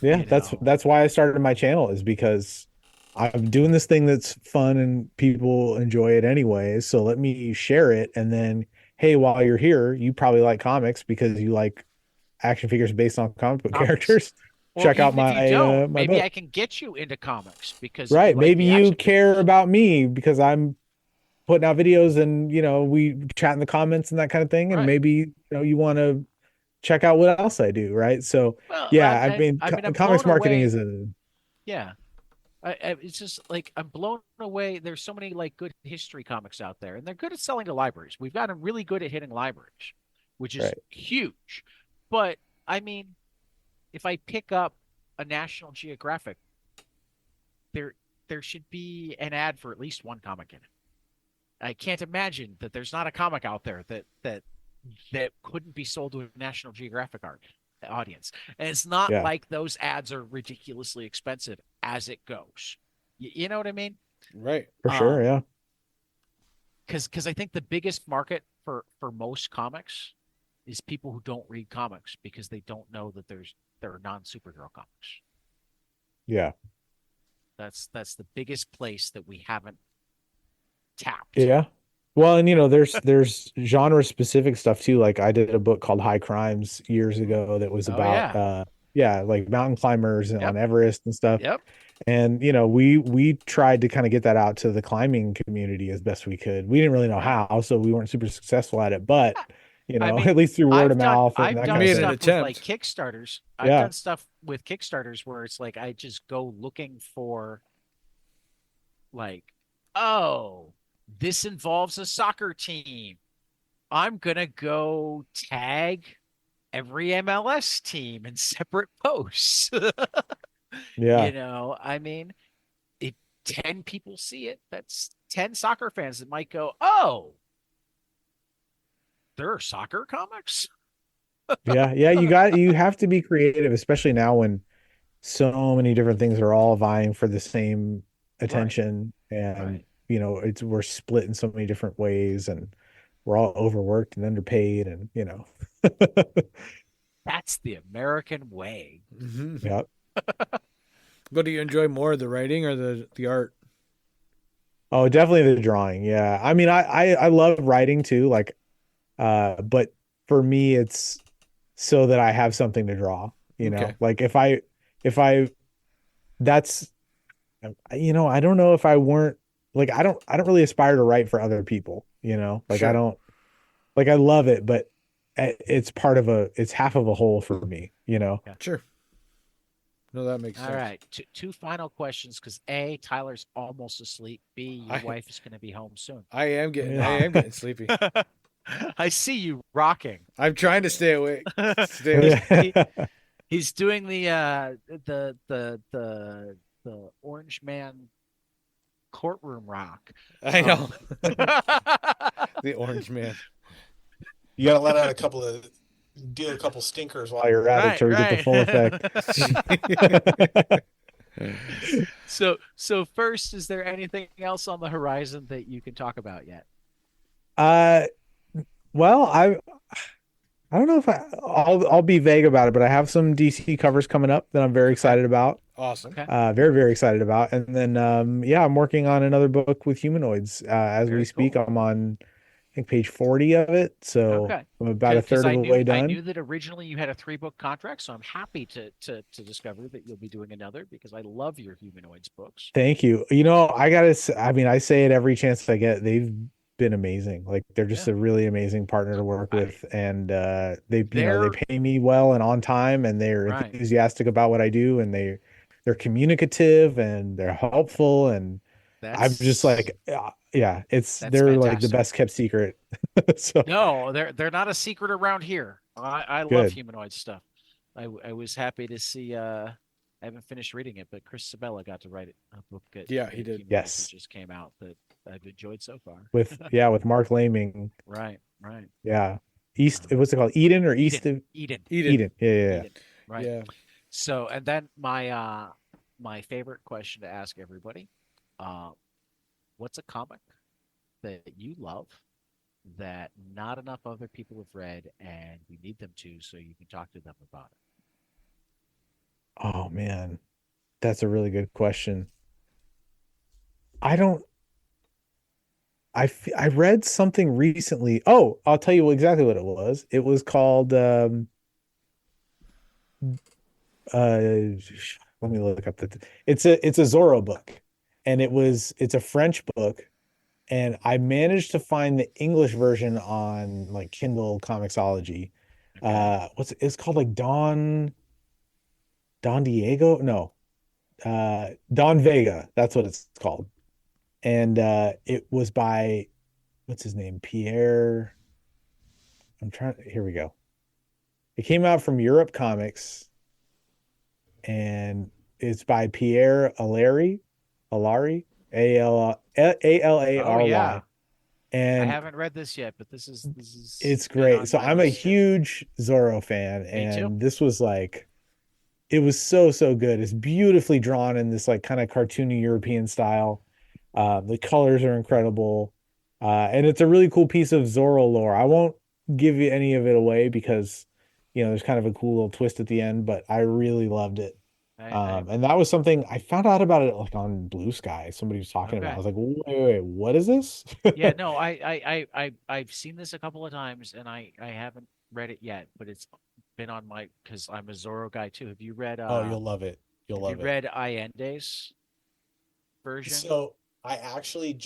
Yeah, that's why I started my channel, is because I'm doing this thing that's fun and people enjoy it anyways. So let me share it, and then, hey, while you're here, you probably like comics because you like action figures based on comic book Comics. characters. Or Check out even if you don't, my maybe book. I can get you into comics because Right. you like Maybe the you action care figures. about me because I'm putting out videos, and we chat in the comments and that kind of thing. And Right. maybe you want to check out what else I do, right? So Well, yeah, I mean, I'm comics blown marketing away. is a Yeah. It's just like I'm blown away. There's so many like good history comics out there, and they're good at selling to libraries. We've gotten really good at hitting libraries, which is right. huge. But I mean, if I pick up a National Geographic, there should be an ad for at least one comic in it. I can't imagine that there's not a comic out there that couldn't be sold to a National Geographic audience. And it's not Yeah. like those ads are ridiculously expensive as it goes. You know what I mean? Right. For sure, yeah. Because I think the biggest market for most comics is people who don't read comics because they don't know that there are non-superhero comics. Yeah. That's the biggest place that we haven't tapped. Yeah. Well, and there's genre specific stuff too. Like I did a book called High Crimes years ago that was Oh, about like mountain climbers Yep. on Everest and stuff. Yep. And we tried to kind of get that out to the climbing community as best we could. We didn't really know how, so we weren't super successful at it, but I mean, at least through word of mouth and I've that done kind of made an stuff thing. with like attempt. Kickstarters. I've Yeah. done stuff with Kickstarters where it's like I just go looking for like, oh, this involves a soccer team. I'm gonna go tag every MLS team in separate posts. Yeah. I mean, if 10 people see it, that's 10 soccer fans that might go, oh, there are soccer comics. Yeah. Yeah. You have to be creative, especially now when so many different things are all vying for the same attention. And Right. we're split in so many different ways, and we're all overworked and underpaid, and That's the American way. Mm-hmm. yeah. But do you enjoy more the writing or the art? Oh, definitely the drawing. Yeah. I mean, I love writing too, like but for me it's so that I have something to draw, Okay. Like if I that's I don't know if I weren't like I don't really aspire to write for other people, like I Sure. don't like I love it, but it's half of a whole for me, Sure. No, that makes All sense. right. Two final questions because A, Tyler's almost asleep. B, your I- wife is going to be home soon. I am Yeah. getting sleepy. I see you rocking. I'm trying to stay awake. Stay awake. Yeah. He's doing the Orange Man courtroom rock. I know. The Orange Man. You got to let out do a couple stinkers While you're at it to get the full effect. So first, is there anything else on the horizon that you can talk about yet? Well, I don't know if I'll be vague about it, but I have some DC covers coming up that I'm very excited about. Awesome. Okay. Very, very excited about. And then I'm working on another book with humanoids. As Very we speak, cool. I'm on I think page 40 of it. So Okay. I'm about a third of the way I done. knew that originally you had a 3-book contract, so I'm happy to discover that you'll be doing another because I love your humanoids books. Thank you. I say it every chance I get. They've been amazing. Like they're just a really amazing partner to work with. And they pay me well and on time, and they're Right. enthusiastic about what I do, and they're communicative and they're helpful, and I'm just like, they're like the fantastic. best kept secret. So No, they're not a secret around here. I love Good. humanoid stuff. I was happy to see. I haven't finished reading it, but Chris Sabella got to write a book. Yeah, he did. Humanoids Yes. that just came out that I've enjoyed so far. with Mark Laming. Right. Yeah. What's it called? Eden or East of Eden. Eden. Yeah. Eden. Right. Yeah. So, and then my favorite question to ask everybody, what's a comic that you love that not enough other people have read and you need them to so you can talk to them about it? Oh man, that's a really good question. I read something recently. Oh, I'll tell you exactly what it was. It was called let me look up it's a Zorro book, and it's a French book, and I managed to find the English version on like Kindle Comixology. Okay. It's called like Don Diego? No. Don Vega. That's what it's called. And it was by what's his name? Pierre. Here we go. It came out from Europe Comics, and it's by Pierre Alary, Alary. Oh yeah. And I haven't read this yet, but this is it's been great. on So my I'm a list, too. huge Zorro fan, Me and too. this was like, it was so good. It's beautifully drawn in this like kind of cartoony European style. The colors are incredible, and it's a really cool piece of Zorro lore. I won't give you any of it away because, there's kind of a cool little twist at the end, but I really loved it. And that was something I found out about it like on Blue Sky. Somebody was talking about it. I was like, wait, what is this? Yeah, no, I've seen this a couple of times and I haven't read it yet, but it's been on my, because I'm a Zorro guy too. Have you read Oh, you'll love it. Have you read Allende's version? So I actually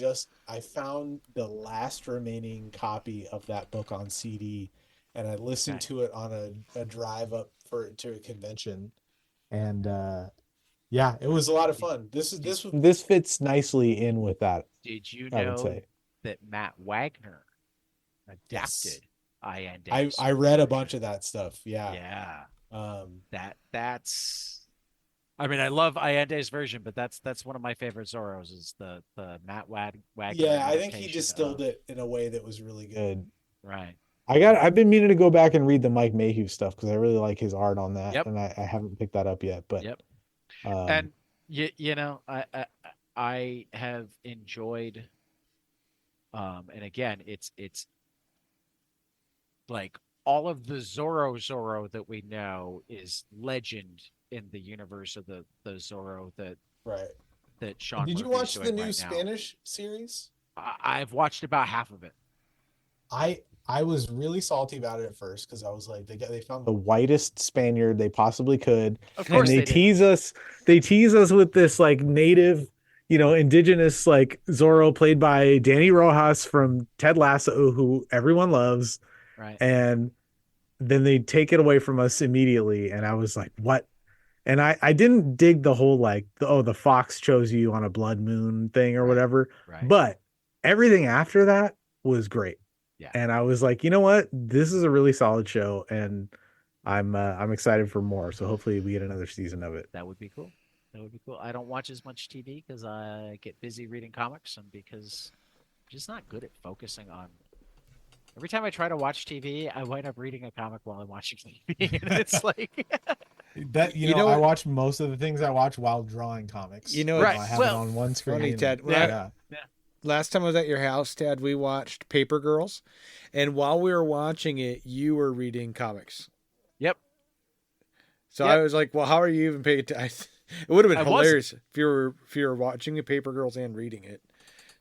I found the last remaining copy of that book on CD, and I listened to it on a drive up to a convention, and yeah, it was a lot of fun. This fits nicely in with that. Did you I would know say. that Matt Wagner adapted Allende's I read a version? bunch of that stuff. Yeah. Yeah. That's. I mean, I love Allende's version, but that's one of my favorite Zorros is the Matt Wagner. Yeah, I think he adaptation distilled of- it in a way that was really good. Right. I've been meaning to go back and read the Mike Mayhew stuff because I really like his art on that, Yep. and I haven't picked that up yet. But Yep. um, And I have enjoyed, and again, it's like all of the Zorro that we know is legend in the universe of the Zorro Right. that Sean. Did you Murphy's watch the doing new right now. Spanish series? I've watched about half of it. I was really salty about it at first because I was like, they found the whitest Spaniard they possibly could, Of and course they they did. tease us with this like native, indigenous like Zorro played by Danny Rojas from Ted Lasso, who everyone loves, Right. and then they take it away from us immediately, and I was like, what? And I didn't dig the whole like the fox chose you on a blood moon thing or Right. whatever, Right. but everything after that was great. Yeah. And I was like, you know what? This is a really solid show, and I'm excited for more. So hopefully we get another season of it. That would be cool. That would be cool. I don't watch as much TV because I get busy reading comics and because I'm just not good at focusing on. Every time I try to watch TV, I wind up reading a comic while I'm watching TV, and it's like that. You know I what- watch most of the things I watch while drawing comics. You know, Right. I have Well, it on one screen. funny, Ted. Yeah. Last time I was at your house, Ted, we watched Paper Girls, and while we were watching it, you were reading comics. Yep. So Yep. I was like, "Well, how are you even paying attention?" It would have been I wasn't. hilarious if you were watching the Paper Girls and reading it.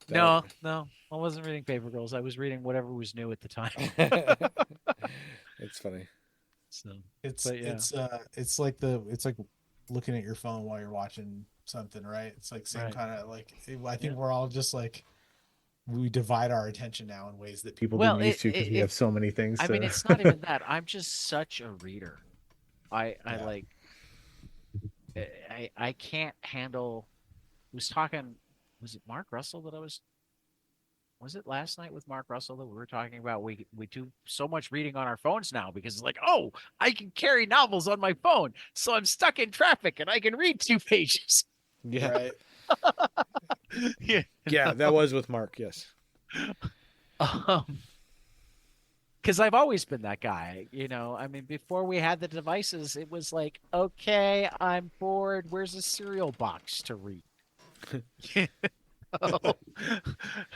That No, I wasn't reading Paper Girls. I was reading whatever was new at the time. It's funny. So It's But, yeah. it's like looking at your phone while you're watching something, right? It's like same Right. kind of like I think Yeah. we're all just like we divide our attention now in ways that People Well, didn't used to because we have so many things. I to... mean, it's not even that. I'm just such a reader. I Yeah. like. I can't handle. I was talking. Was it Mark Russell that I was? Was it last night with Mark Russell that we were talking about? We do so much reading on our phones now because it's like, oh, I can carry novels on my phone, so I'm stuck in traffic and I can read 2 pages. Yeah, right? Yeah. yeah, that was with Mark. Yes. Because I've always been that guy, I mean, before we had the devices, it was like, okay, I'm bored. Where's a cereal box to read?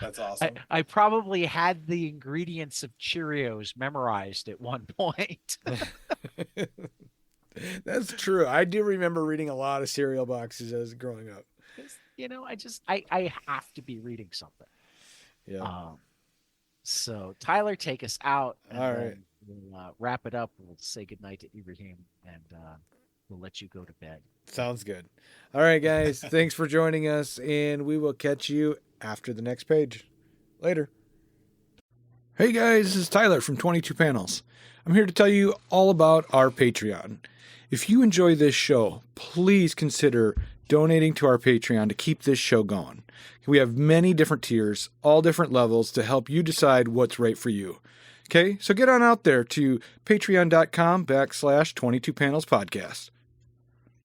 That's awesome. I probably had the ingredients of Cheerios memorized at one point. That's true. I do remember reading a lot of cereal boxes as growing up. 'Cause, I have to be reading something. Yeah. So Tyler, take us out. And All right. then we'll wrap it up. We'll say goodnight to Ibrahim, and we'll let you go to bed. Sounds good. All right, guys. Thanks for joining us, and we will catch you after the next page. Later. Hey, guys. This is Tyler from 22 Panels. I'm here to tell you all about our Patreon. If you enjoy this show, please consider donating to our Patreon to keep this show going. We have many different tiers, all different levels to help you decide what's right for you. Okay, so get on out there to patreon.com/22 Panels Podcast.